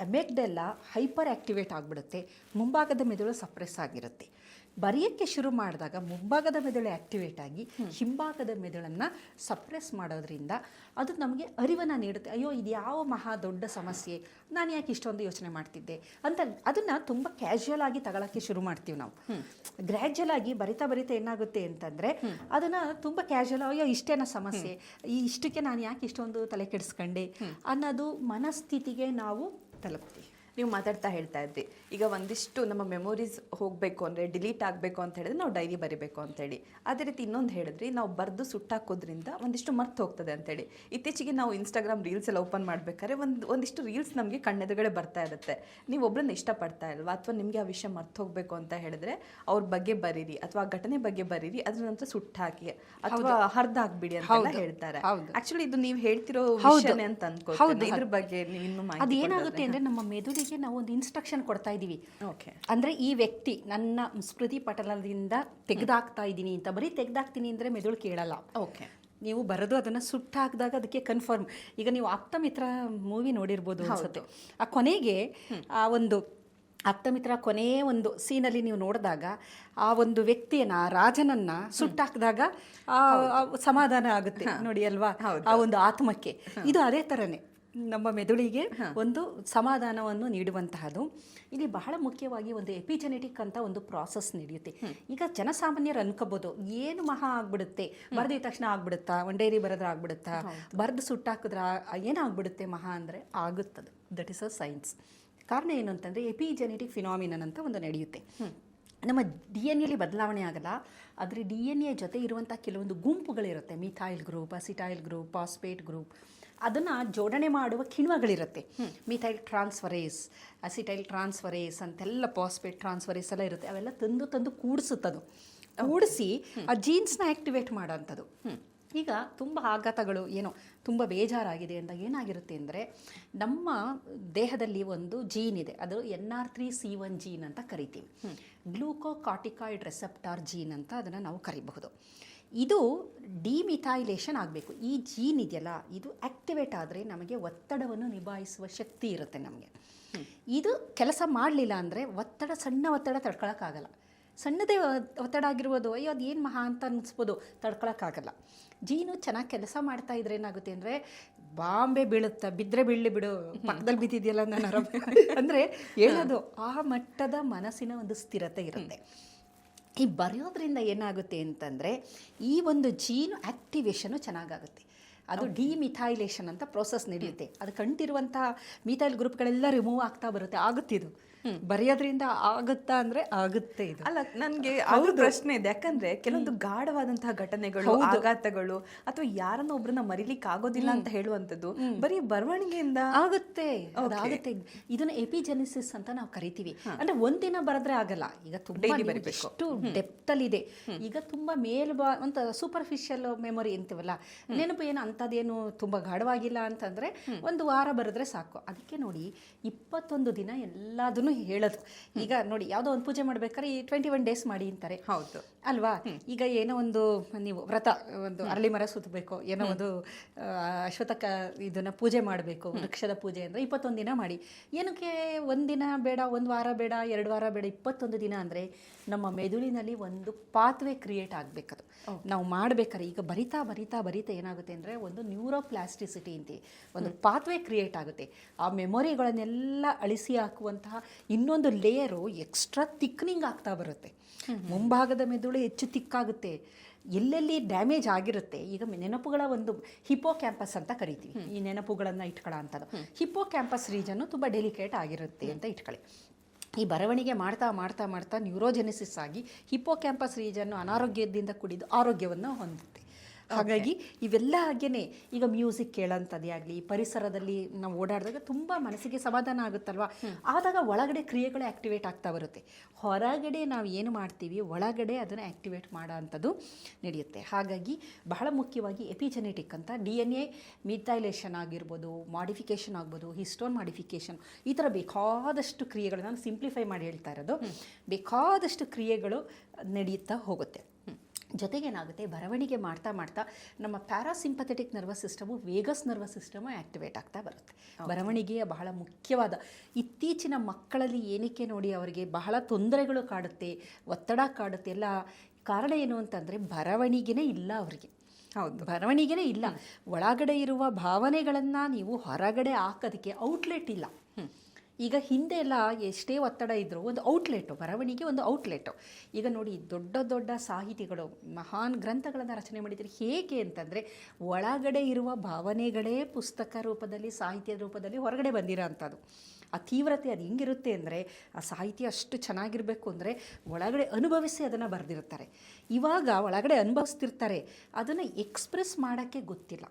ಅಮೆಗ್ಡೆಲ್ಲ ಹೈಪರ್ ಆ್ಯಕ್ಟಿವೇಟ್ ಆಗಿಬಿಡುತ್ತೆ, ಮುಂಭಾಗದ ಮೆದುಳು ಸಪ್ರೆಸ್ ಆಗಿರುತ್ತೆ. ಬರೆಯೋಕ್ಕೆ ಶುರು ಮಾಡಿದಾಗ ಮುಂಭಾಗದ ಮೆದುಳು ಆ್ಯಕ್ಟಿವೇಟ್ ಆಗಿ ಹಿಂಭಾಗದ ಮೆದುಳನ್ನು ಸಪ್ರೆಸ್ ಮಾಡೋದ್ರಿಂದ ಅದು ನಮಗೆ ಅರಿವನ್ನು ನೀಡುತ್ತೆ. ಅಯ್ಯೋ ಇದು ಯಾವ ಮಹಾ ದೊಡ್ಡ ಸಮಸ್ಯೆ, ನಾನು ಯಾಕೆ ಇಷ್ಟೊಂದು ಯೋಚನೆ ಮಾಡ್ತಿದ್ದೆ ಅಂತ ಅದನ್ನು ತುಂಬ ಕ್ಯಾಶುಯಲ್ ಆಗಿ ತಗೊಳ್ಳೋಕ್ಕೆ ಶುರು ಮಾಡ್ತೀವಿ ನಾವು. ಗ್ರ್ಯಾಜುಯಲ್ ಆಗಿ ಬರಿತಾ ಏನಾಗುತ್ತೆ ಅಂತಂದರೆ ಅದನ್ನು ತುಂಬ ಕ್ಯಾಶುಯಲ್, ಅಯ್ಯೋ ಇಷ್ಟೇನ ಸಮಸ್ಯೆ, ಇಷ್ಟಕ್ಕೆ ನಾನು ಯಾಕೆ ಇಷ್ಟೊಂದು ತಲೆ ಕೆಡಿಸ್ಕೊಂಡೆ ಅನ್ನೋದು ಮನಸ್ಥಿತಿಗೆ ನಾವು ತಲುಪ್ತೀವಿ. ನೀವು ಮಾತಾಡ್ತಾ ಹೇಳ್ತಾ ಇದ್ರಿ, ಈಗ ಒಂದಿಷ್ಟು ನಮ್ಮ ಮೆಮೊರೀಸ್ ಹೋಗಬೇಕು ಅಂದರೆ ಡಿಲೀಟ್ ಆಗಬೇಕು ಅಂತ ಹೇಳಿದ್ರೆ ನಾವು ಡೈರಿ ಬರಿಬೇಕು ಅಂತೇಳಿ. ಅದೇ ರೀತಿ ಇನ್ನೊಂದು ಹೇಳಿದ್ರಿ, ನಾವು ಬರೆದು ಸುಟ್ಟಾಕೋದ್ರಿಂದ ಒಂದಿಷ್ಟು ಮರ್ತು ಹೋಗ್ತದೆ ಅಂತೇಳಿ. ಇತ್ತೀಚೆಗೆ ನಾವು ಇನ್ಸ್ಟಾಗ್ರಾಮ್ ರೀಲ್ಸ್ ಎಲ್ಲ ಓಪನ್ ಮಾಡ್ಬೇಕಾದ್ರೆ ಒಂದಿಷ್ಟು ರೀಲ್ಸ್ ನಮಗೆ ಕಣ್ಣೆದುರುಗಡೆ ಬರ್ತಾ ಇರುತ್ತೆ. ನೀವು ಒಬ್ಬರನ್ನ ಇಷ್ಟಪಡ್ತಾ ಇಲ್ವಾ, ಅಥವಾ ನಿಮಗೆ ಆ ವಿಷಯ ಮರ್ತು ಹೋಗಬೇಕು ಅಂತ ಹೇಳಿದ್ರೆ ಅವ್ರ ಬಗ್ಗೆ ಬರೀರಿ, ಅಥವಾ ಆ ಘಟನೆ ಬಗ್ಗೆ ಬರೀರಿ, ಅದ್ರ ನಂತರ ಸುಟ್ಟಾಕಿ ಅಥವಾ ಹರಿದಾಕ್ಬಿಡಿ ಅಂತ ಹೇಳ್ತಾರೆ. ಆಕ್ಚುಲಿ ಇದು ನೀವು ಹೇಳ್ತಿರೋ ವಿಷಯನೇ ಅಂತ ಅನ್ಕೋತೀನಿ. ಇದ್ರ ಬಗ್ಗೆ ನೀವು ಇನ್ನೂ ಮಾಹಿತಿ ಅದೇನಾಗುತ್ತೆ ಅಂದ್ರೆ ನಮ್ಮ ಮೆದುಳಿಗೆ ನಾವು ಒಂದು ಇನ್ಸ್ಟ್ರಕ್ಷನ್ ಕೊಡ್ತಾ ಇದೀವಿ. ಓಕೆ, ಅಂದ್ರೆ ಈ ವ್ಯಕ್ತಿ ನನ್ನ ಸ್ಮೃತಿ ಪಟಲದಿಂದ ತೆಗೆದಾಕ್ತಾ ಇದ್ದೀನಿ ಅಂತ. ಬರೀ ತೆಗೆದಾಕ್ತೀನಿ ಅಂದ್ರೆ ಮೆದುಳು ಕೇಳಲ್ಲ. ಓಕೆ, ನೀವು ಬರೆದು ಅದನ್ನು ಸುಟ್ಟಾಕಿದಾಗ ಅದಕ್ಕೆ ಕನ್ಫರ್ಮ್. ಈಗ ನೀವು ಆಪ್ತಮಿತ್ರ ಮೂವಿ ನೋಡಿರ್ಬೋದು ಅನ್ಸುತ್ತೆ. ಆ ಕೊನೆಗೆ ಆ ಒಂದು ಆಪ್ತಮಿತ್ರ ಕೊನೆಯ ಒಂದು ಸೀನಲ್ಲಿ ನೀವು ನೋಡಿದಾಗ ಆ ಒಂದು ವ್ಯಕ್ತಿಯನ್ನ, ಆ ರಾಜನನ್ನ ಸುಟ್ಟಾಕಿದಾಗ ಸಮಾಧಾನ ಆಗುತ್ತೆ ನೋಡಿ ಅಲ್ವಾ, ಆ ಒಂದು ಆತ್ಮಕ್ಕೆ. ಇದು ಅದೇ ಥರನೇ ನಮ್ಮ ಮೆದುಳಿಗೆ ಒಂದು ಸಮಾಧಾನವನ್ನು ನೀಡುವಂತಹದ್ದು. ಇಲ್ಲಿ ಬಹಳ ಮುಖ್ಯವಾಗಿ ಒಂದು ಎಪಿಜೆನೆಟಿಕ್ ಅಂತ ಒಂದು ಪ್ರಾಸೆಸ್ ನಡೆಯುತ್ತೆ. ಈಗ ಜನಸಾಮಾನ್ಯರು ಅನ್ಕೋಬೋದು, ಏನು ಮಹಾ ಆಗ್ಬಿಡುತ್ತೆ, ಬರೆದಿದ ತಕ್ಷಣ ಆಗ್ಬಿಡುತ್ತಾ, ಒಂದು ಡೈರಿ ಬರೆದ್ರೆ ಆಗ್ಬಿಡುತ್ತಾ, ಬರೆದು ಸುಟ್ಟಾಕಿದ್ರೆ ಏನಾಗ್ಬಿಡುತ್ತೆ ಮಹಾ ಅಂದರೆ ಆಗುತ್ತದೆ. That is a science. ಕಾರಣ ಏನು ಅಂತಂದರೆ ಎಪಿಜೆನೆಟಿಕ್ ಫಿನಾಮಿನನ್ ಅಂತ ಒಂದು ನಡೆಯುತ್ತೆ. ನಮ್ಮ ಡಿ ಎನ್ ಎಲ್ಲಿ ಬದಲಾವಣೆ ಆಗಲ್ಲ, ಆದರೆ ಡಿ ಎನ್ ಎ ಜೊತೆ ಇರುವಂಥ ಕೆಲವೊಂದು ಗುಂಪುಗಳಿರುತ್ತೆ. Methyl group, acetyl group, phosphate group. ಅದನ್ನು ಜೋಡಣೆ ಮಾಡುವ ಕಿಣ್ವಗಳಿರುತ್ತೆ. ಮಿಥೈಲ್ ಟ್ರಾನ್ಸ್ಫರೇಸ್, ಅಸಿಟೈಲ್ ಟ್ರಾನ್ಸ್ಫರೇಸ್ ಅಂತೆಲ್ಲ, ಫಾಸ್ಫೇಟ್ ಟ್ರಾನ್ಸ್ಫರೇಸ್ ಎಲ್ಲ ಇರುತ್ತೆ. ಅವೆಲ್ಲ ತಂದು ಕೂಡಿಸುತ್ತದು. ಕೂಡಿಸಿ ಆ ಜೀನ್ಸ್ನ ಆ್ಯಕ್ಟಿವೇಟ್ ಮಾಡೋಂಥದ್ದು. ಈಗ ತುಂಬ ಆಘಾತಗಳು, ಏನೋ ತುಂಬ ಬೇಜಾರಾಗಿದೆ ಅಂದಾಗ ಏನಾಗಿರುತ್ತೆ ಅಂದರೆ, ನಮ್ಮ ದೇಹದಲ್ಲಿ ಒಂದು ಜೀನ್ ಇದೆ, ಅದು NR3C1 ಜೀನ್ ಅಂತ ಕರಿತೀವಿ. ಗ್ಲೂಕೋಕಾರ್ಟಿಕಾಯ್ಡ್ ರೆಸೆಪ್ಟಾರ್ ಜೀನ್ ಅಂತ ಅದನ್ನು ನಾವು ಕರಿಬಹುದು. ಇದು ಡಿಮಿಥೈಲೇಷನ್ ಆಗಬೇಕು. ಈ ಜೀನ್ ಇದೆಯಲ್ಲ, ಇದು ಆ್ಯಕ್ಟಿವೇಟ್ ಆದರೆ ನಮಗೆ ಒತ್ತಡವನ್ನು ನಿಭಾಯಿಸುವ ಶಕ್ತಿ ಇರುತ್ತೆ ನಮಗೆ. ಇದು ಕೆಲಸ ಮಾಡಲಿಲ್ಲ ಅಂದರೆ ಸಣ್ಣ ಒತ್ತಡ ತಡ್ಕೊಳಕ್ಕಾಗಲ್ಲ. ಸಣ್ಣದೇ ಒತ್ತಡ ಆಗಿರ್ಬೋದು, ಅಯ್ಯೋ ಅದು ಏನು ಮಹಾ ಅಂತ ಅನಿಸ್ಬೋದು, ತಡ್ಕೊಳಕ್ಕಾಗಲ್ಲ. ಜೀನು ಚೆನ್ನಾಗಿ ಕೆಲಸ ಮಾಡ್ತಾ ಇದ್ರೆ ಏನಾಗುತ್ತೆ ಅಂದರೆ, ಬಾಂಬೆ ಬೀಳುತ್ತಾ, ಬಿದ್ದರೆ ಬೀಳಲಿ ಬಿಡು, ಪಕ್ಕದಲ್ಲಿ ಬಿದ್ದಿದೆಯಲ್ಲ ನಾನು ಆರಾಮ ಅಂದರೆ ಹೇಳೋದು. ಆ ಮಟ್ಟದ ಮನಸ್ಸಿನ ಒಂದು ಸ್ಥಿರತೆ ಇರುತ್ತೆ. ಈ ಬರೆಯೋದ್ರಿಂದ ಏನಾಗುತ್ತೆ ಅಂತಂದರೆ, ಈ ಒಂದು ಜೀನು ಆ್ಯಕ್ಟಿವೇಶನು ಚೆನ್ನಾಗಾಗುತ್ತೆ. ಅದು ಡಿಮಿಥೈಲೇಷನ್ ಅಂತ ಪ್ರೋಸೆಸ್ ನಡೆಯುತ್ತೆ. ಅದು ಕಂಟಿರುವಂಥ ಮಿಥೈಲ್ ಗ್ರೂಪ್ಗಳೆಲ್ಲ ರಿಮೂವ್ ಆಗ್ತಾ ಬರುತ್ತೆ. ಆಗುತ್ತಿದ್ದು ಬರೆಯೋದ್ರಿಂದ ಆಗುತ್ತಾ ಅಂದರೆ ಆಗುತ್ತೆ. ಇದು ಅಲ್ಲ, ನನಗೆ ಅದು ಪ್ರಶ್ನೆ ಇದೆ. ಯಾಕಂದ್ರೆ ಕೆಲವೊಂದು ಗಾಢವಾದಂತಹ ಘಟನೆಗಳು, ಆಘಾತಗಳು, ಅಥವಾ ಯಾರನ್ನ ಒಬ್ಬರನ್ನ ಮರಿಲಿಕ್ಕೆ ಆಗೋದಿಲ್ಲ ಅಂತ ಹೇಳುವಂಥದ್ದು ಬರೀ ಬರವಣಿಗೆಯಿಂದ ಆಗುತ್ತೆ. ಅದಾಗುತ್ತೆ. ಇದನ್ನ ಎಪಿಜೆನೆಸಿಸ್ ಅಂತ ನಾವು ಕರಿತೀವಿ. ಅಂದ್ರೆ ಒಂದಿನ ಬರೆದ್ರೆ ಆಗಲ್ಲ. ಈಗ ತುಂಬಾ ಎಷ್ಟು ಡೆಪ್ತ್ ಅಲ್ಲಿ ಇದೆ. ಈಗ ತುಂಬಾ ಅಂತ ಸೂಪರ್ಫಿಷಿಯಲ್ ಮೆಮೊರಿ ಅಂತೀವಲ್ಲ, ನೆನಪು ಏನು ಅಂಥದ್ದೇನು ತುಂಬಾ ಗಾಢವಾಗಿಲ್ಲ ಅಂತಂದ್ರೆ ಒಂದು ವಾರ ಬರೆದ್ರೆ ಸಾಕು. ಅದಕ್ಕೆ ನೋಡಿ 21 ದಿನ ಎಲ್ಲದನ್ನು ಹೇಳೋದು. ಈಗ ನೋಡಿ, ಯಾವುದೋ ಒಂದು ಪೂಜೆ ಮಾಡ್ಬೇಕಾದ್ರೆ ಈ 21 ಡೇಸ್ ಮಾಡಿ ಅಂತಾರೆ. ಹೌದು ಅಲ್ವಾ? ಈಗ ಏನೋ ಒಂದು ನೀವು ವ್ರತ, ಒಂದು ಅರಳಿ ಮರ ಸುತ್ತಬೇಕು, ಏನೋ ಒಂದು ಅಶ್ವತ್ಥ ಇದನ್ನ ಪೂಜೆ ಮಾಡಬೇಕು, ವೃಕ್ಷದ ಪೂಜೆ ಅಂದರೆ 21 ದಿನ ಮಾಡಿ. ಏನಕ್ಕೆ ಒಂದಿನ ಬೇಡ, ಒಂದು ವಾರ ಬೇಡ, 2 ವಾರ ಬೇಡ, 21 ದಿನ ಅಂದರೆ ನಮ್ಮ ಮೆದುಳಿನಲ್ಲಿ ಒಂದು ಪಾತ್ವೆ ಕ್ರಿಯೇಟ್ ಆಗಬೇಕದು ನಾವು ಮಾಡಬೇಕಾದ್ರೆ. ಈಗ ಬರಿತಾ ಬರಿತಾ ಬರಿತಾ ಏನಾಗುತ್ತೆ ಅಂದರೆ, ಒಂದು ನ್ಯೂರೋಪ್ಲಾಸ್ಟಿಸಿಟಿ ಅಂತೀವಿ, ಒಂದು ಪಾತ್ವೆ ಕ್ರಿಯೇಟ್ ಆಗುತ್ತೆ. ಆ ಮೆಮೊರಿಗಳನ್ನೆಲ್ಲ ಅಳಿಸಿ ಹಾಕುವಂತಹ ಇನ್ನೊಂದು ಲೇಯರು ಎಕ್ಸ್ಟ್ರಾ ತಿಕ್ನಿಂಗ್ ಆಗ್ತಾ ಬರುತ್ತೆ. ಮುಂಭಾಗದ ಮೆದುಳು ಹೆಚ್ಚು ತಿಕ್ಕಾಗುತ್ತೆ. ಎಲ್ಲೆಲ್ಲಿ ಡ್ಯಾಮೇಜ್ ಆಗಿರುತ್ತೆ, ಈಗ ನೆನಪುಗಳ ಒಂದು ಹಿಪೋ ಕ್ಯಾಂಪಸ್ ಅಂತ ಕರಿತೀವಿ, ಈ ನೆನಪುಗಳನ್ನು ಇಟ್ಕೊಳ್ಳೋ ಅಂಥದ್ದು. ಹಿಪೋ ಕ್ಯಾಂಪಸ್ ರೀಜನ್ನು ತುಂಬ ಡೆಲಿಕೇಟ್ ಆಗಿರುತ್ತೆ ಅಂತ ಇಟ್ಕೊಳ್ಳಿ. ಈ ಬರವಣಿಗೆ ಮಾಡ್ತಾ ಮಾಡ್ತಾ ಮಾಡ್ತಾ ನ್ಯೂರೋಜೆನೆಸಿಸ್ ಆಗಿ ಹಿಪೋ ಕ್ಯಾಂಪಸ್ ರೀಜನ್ನು ಅನಾರೋಗ್ಯದಿಂದ ಕೂಡಿದ್ದು ಆರೋಗ್ಯವನ್ನು ಹೊಂದುತ್ತೆ. ಹಾಗಾಗಿ ಇವೆಲ್ಲ ಹಾಗೇನೆ. ಈಗ ಮ್ಯೂಸಿಕ್ ಕೇಳೋಂಥದ್ದೇ ಆಗಲಿ, ಪರಿಸರದಲ್ಲಿ ನಾವು ಓಡಾಡಿದಾಗ ತುಂಬ ಮನಸ್ಸಿಗೆ ಸಮಾಧಾನ ಆಗುತ್ತಲ್ವ, ಆದಾಗ ಒಳಗಡೆ ಕ್ರಿಯೆಗಳು ಆ್ಯಕ್ಟಿವೇಟ್ ಆಗ್ತಾ ಬರುತ್ತೆ. ಹೊರಗಡೆ ನಾವು ಏನು ಮಾಡ್ತೀವಿ, ಒಳಗಡೆ ಅದನ್ನು ಆ್ಯಕ್ಟಿವೇಟ್ ಮಾಡೋ ಅಂಥದ್ದು ನಡೆಯುತ್ತೆ. ಹಾಗಾಗಿ ಬಹಳ ಮುಖ್ಯವಾಗಿ ಎಪಿಜೆನೆಟಿಕ್ ಅಂತ DNA ಮಿಥೈಲೇಷನ್ ಆಗಿರ್ಬೋದು, ಮಾಡಿಫಿಕೇಷನ್ ಆಗ್ಬೋದು, ಹಿಸ್ಟೋನ್ ಮಾಡಿಫಿಕೇಷನ್, ಈ ಥರ ಬೇಕಾದಷ್ಟು ಕ್ರಿಯೆಗಳು, ನಾನು ಸಿಂಪ್ಲಿಫೈ ಮಾಡಿ ಹೇಳ್ತಾ ಇರೋದು, ಬೇಕಾದಷ್ಟು ಕ್ರಿಯೆಗಳು ನಡೆಯುತ್ತಾ ಹೋಗುತ್ತೆ. ಜೊತೆಗೇನಾಗುತ್ತೆ, ಬರವಣಿಗೆ ಮಾಡ್ತಾ ಮಾಡ್ತಾ ನಮ್ಮ parasympathetic nervous system, Vegas nervous system activate ಆಗ್ತಾ ಬರುತ್ತೆ. ಬರವಣಿಗೆಯ ಬಹಳ ಮುಖ್ಯವಾದ, ಇತ್ತೀಚಿನ ಮಕ್ಕಳಲ್ಲಿ ಏನಕ್ಕೆ ನೋಡಿ ಅವರಿಗೆ ಬಹಳ ತೊಂದರೆಗಳು ಕಾಡುತ್ತೆ, ಒತ್ತಡ ಕಾಡುತ್ತೆ ಎಲ್ಲ. ಕಾರಣ ಏನು ಅಂತಂದರೆ ಬರವಣಿಗೆನೇ ಇಲ್ಲ ಅವರಿಗೆ. ಹೌದು, ಬರವಣಿಗೆನೇ ಇಲ್ಲ. ಒಳಗಡೆ ಇರುವ ಭಾವನೆಗಳನ್ನು ನೀವು ಹೊರಗಡೆ ಹಾಕೋದಕ್ಕೆ ಔಟ್ಲೆಟ್ ಇಲ್ಲ. ಈಗ ಹಿಂದೆ ಎಲ್ಲ ಎಷ್ಟೇ ಒತ್ತಡ ಇದ್ದರೂ ಒಂದು ಔಟ್ಲೆಟು, ಬರವಣಿಗೆ ಒಂದು ಔಟ್ಲೆಟು. ಈಗ ನೋಡಿ, ದೊಡ್ಡ ದೊಡ್ಡ ಸಾಹಿತಿಗಳು ಮಹಾನ್ ಗ್ರಂಥಗಳನ್ನು ರಚನೆ ಮಾಡಿದ್ದಾರೆ. ಹೇಗೆ ಅಂತಂದರೆ, ಒಳಗಡೆ ಇರುವ ಭಾವನೆಗಳೇ ಪುಸ್ತಕ ರೂಪದಲ್ಲಿ, ಸಾಹಿತ್ಯದ ರೂಪದಲ್ಲಿ ಹೊರಗಡೆ ಬಂದಿರೋ ಅಂಥದ್ದು. ಆ ತೀವ್ರತೆ ಅದು ಹೆಂಗಿರುತ್ತೆ ಅಂದರೆ ಆ ಸಾಹಿತ್ಯ ಅಷ್ಟು ಚೆನ್ನಾಗಿರಬೇಕು ಅಂದರೆ ಒಳಗಡೆ ಅನುಭವಿಸಿ ಅದನ್ನು ಬರೆದಿರ್ತಾರೆ. ಇವಾಗ ಒಳಗಡೆ ಅನುಭವಿಸ್ತಿರ್ತಾರೆ, ಅದನ್ನು ಎಕ್ಸ್ಪ್ರೆಸ್ ಮಾಡೋಕ್ಕೆ ಗೊತ್ತಿಲ್ಲ.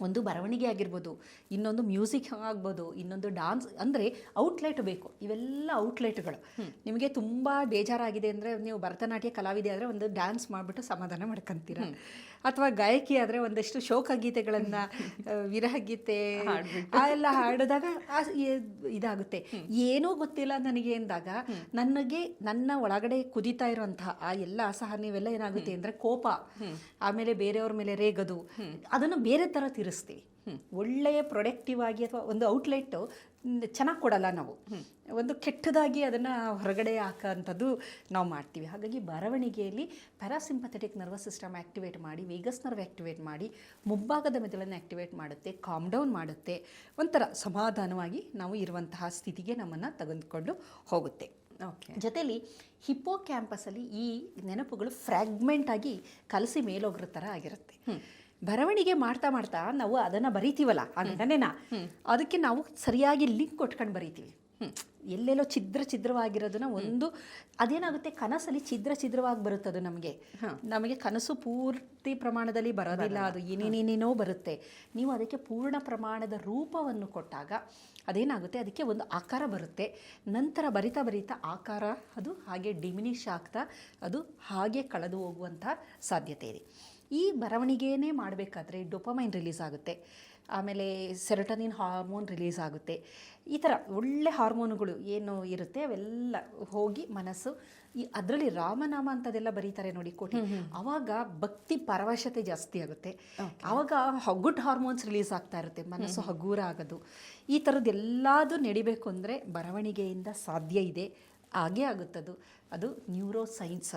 ಒಂದು ಬರವಣಿಗೆ ಆಗಿರ್ಬೋದು, ಇನ್ನೊಂದು ಮ್ಯೂಸಿಕ್ ಆಗ್ಬೋದು, ಇನ್ನೊಂದು ಡಾನ್ಸ್, ಅಂದರೆ ಔಟ್ಲೆಟ್ ಬೇಕು. ಇವೆಲ್ಲ ಔಟ್ಲೆಟ್ಗಳು. ನಿಮಗೆ ತುಂಬ ಬೇಜಾರಾಗಿದೆ ಅಂದರೆ ನೀವು ಭರತನಾಟ್ಯ ಕಲಾವಿದೆ ಆದರೆ ಒಂದು ಡ್ಯಾನ್ಸ್ ಮಾಡಿಬಿಟ್ಟು ಸಮಾಧಾನ ಮಾಡ್ಕೊತೀರ. ಅಥವಾ ಗಾಯಕಿ ಆದರೆ ಒಂದಷ್ಟು ಶೋಕಗೀತೆಗಳನ್ನು, ವಿರಹ ಗೀತೆ ಎಲ್ಲ ಹಾಡಿದಾಗ ಇದಾಗುತ್ತೆ. ಏನೂ ಗೊತ್ತಿಲ್ಲ ನನಗೆ ಅಂದಾಗ ನನ್ನ ಒಳಗಡೆ ಕುದೀತಾ ಇರೋಂತಹ ಆ ಎಲ್ಲ ಅಸಹನೆ ಇವೆಲ್ಲ ಏನಾಗುತ್ತೆ ಅಂದರೆ ಕೋಪ, ಆಮೇಲೆ ಬೇರೆಯವ್ರ ಮೇಲೆ ರೇಗದು, ಅದನ್ನು ಬೇರೆ ಥರ ತಿರ್ಸ್ತೀವಿ. ಒಳ್ಳೆಯ ಪ್ರೊಡಕ್ಟಿವ್ ಆಗಿ ಅಥವಾ ಒಂದು ಔಟ್ಲೆಟ್ಟು ಚೆನ್ನಾಗಿ ಕೊಡಲ್ಲ ನಾವು, ಒಂದು ಕೆಟ್ಟದಾಗಿ ಅದನ್ನು ಹೊರಗಡೆ ಹಾಕೋಂಥದ್ದು ನಾವು ಮಾಡ್ತೀವಿ. ಹಾಗಾಗಿ ಬರವಣಿಗೆಯಲ್ಲಿ ಪ್ಯಾರಾಸಿಂಪಥೆಟಿಕ್ ನರ್ವಸ್ ಸಿಸ್ಟಮ್ ಆ್ಯಕ್ಟಿವೇಟ್ ಮಾಡಿ, ವೇಗಸ್ ನರ್ವ್ ಆ್ಯಕ್ಟಿವೇಟ್ ಮಾಡಿ, ಮುಂಭಾಗದ ಮೆದುಳನ್ನು ಆ್ಯಕ್ಟಿವೇಟ್ ಮಾಡುತ್ತೆ, ಕಾಮ್ ಡೌನ್ ಮಾಡುತ್ತೆ, ಒಂಥರ ಸಮಾಧಾನವಾಗಿ ನಾವು ಇರುವಂತಹ ಸ್ಥಿತಿಗೆ ನಮ್ಮನ್ನು ತೆಗೆದುಕೊಂಡು ಹೋಗುತ್ತೆ. ಜೊತೆಲಿ ಹಿಪ್ಪೋ ಕ್ಯಾಂಪಸಲ್ಲಿ ಈ ನೆನಪುಗಳು ಫ್ರ್ಯಾಗ್ಮೆಂಟ್ ಆಗಿ ಕಲಸಿ ಮೇಲೋಗ್ರ ಥರ ಆಗಿರುತ್ತೆ. ಬರವಣಿಗೆ ಮಾಡ್ತಾ ಮಾಡ್ತಾ ನಾವು ಅದನ್ನು ಬರಿತೀವಲ್ಲ ಆ ಘಟನೆನ, ಅದಕ್ಕೆ ನಾವು ಸರಿಯಾಗಿ ಲಿಂಕ್ ಕೊಟ್ಕೊಂಡು ಬರಿತೀವಿ. ಎಲ್ಲೆಲ್ಲೋ ಛಿದ್ರವಾಗಿರೋದನ್ನ ಒಂದು ಅದೇನಾಗುತ್ತೆ, ಕನಸಲ್ಲಿ ಛಿದ್ರವಾಗಿ ಬರುತ್ತೆ. ಅದು ನಮಗೆ ಕನಸು ಪೂರ್ತಿ ಪ್ರಮಾಣದಲ್ಲಿ ಬರೋದಿಲ್ಲ, ಅದು ಏನೇನೇನೇನೋ ಬರುತ್ತೆ. ನೀವು ಅದಕ್ಕೆ ಪೂರ್ಣ ಪ್ರಮಾಣದ ರೂಪವನ್ನು ಕೊಟ್ಟಾಗ ಅದೇನಾಗುತ್ತೆ, ಅದಕ್ಕೆ ಒಂದು ಆಕಾರ ಬರುತ್ತೆ. ನಂತರ ಬರಿತಾ ಆಕಾರ ಅದು ಹಾಗೆ ಡಿಮಿನಿಷ್ ಆಗ್ತಾ ಅದು ಹಾಗೆ ಕಳೆದು ಹೋಗುವಂಥ ಸಾಧ್ಯತೆ ಇದೆ. ಈ ಬರವಣಿಗೆಯೇ ಮಾಡಬೇಕಾದ್ರೆ ಡೋಪಮೈನ್ ರಿಲೀಸ್ ಆಗುತ್ತೆ, ಆಮೇಲೆ ಸೆರೋಟೋನಿನ್ ಹಾರ್ಮೋನ್ ರಿಲೀಸ್ ಆಗುತ್ತೆ. ಈ ಥರ ಒಳ್ಳೆ ಹಾರ್ಮೋನುಗಳು ಏನು ಇರುತ್ತೆ ಅವೆಲ್ಲ ಹೋಗಿ ಮನಸ್ಸು ಅದರಲ್ಲಿ ರಾಮನಾಮ ಅಂಥದ್ದೆಲ್ಲ ಬರೀತಾರೆ ನೋಡಿ ಕೋಟಿ, ಆವಾಗ ಭಕ್ತಿ ಪರವಶತೆ ಜಾಸ್ತಿ ಆಗುತ್ತೆ. ಆವಾಗ ಗುಡ್ ಹಾರ್ಮೋನ್ಸ್ ರಿಲೀಸ್ ಆಗ್ತಾ ಇರುತ್ತೆ, ಮನಸ್ಸು ಹಗೂರ ಆಗೋದು. ಈ ಥರದ್ದೆಲ್ಲದು ನಡಿಬೇಕು ಅಂದರೆ ಬರವಣಿಗೆಯಿಂದ ಸಾಧ್ಯ ಇದೆ, ಹಾಗೇ ಆಗುತ್ತದು. ಅದು ನ್ಯೂರೋ ಸೈನ್ಸ್,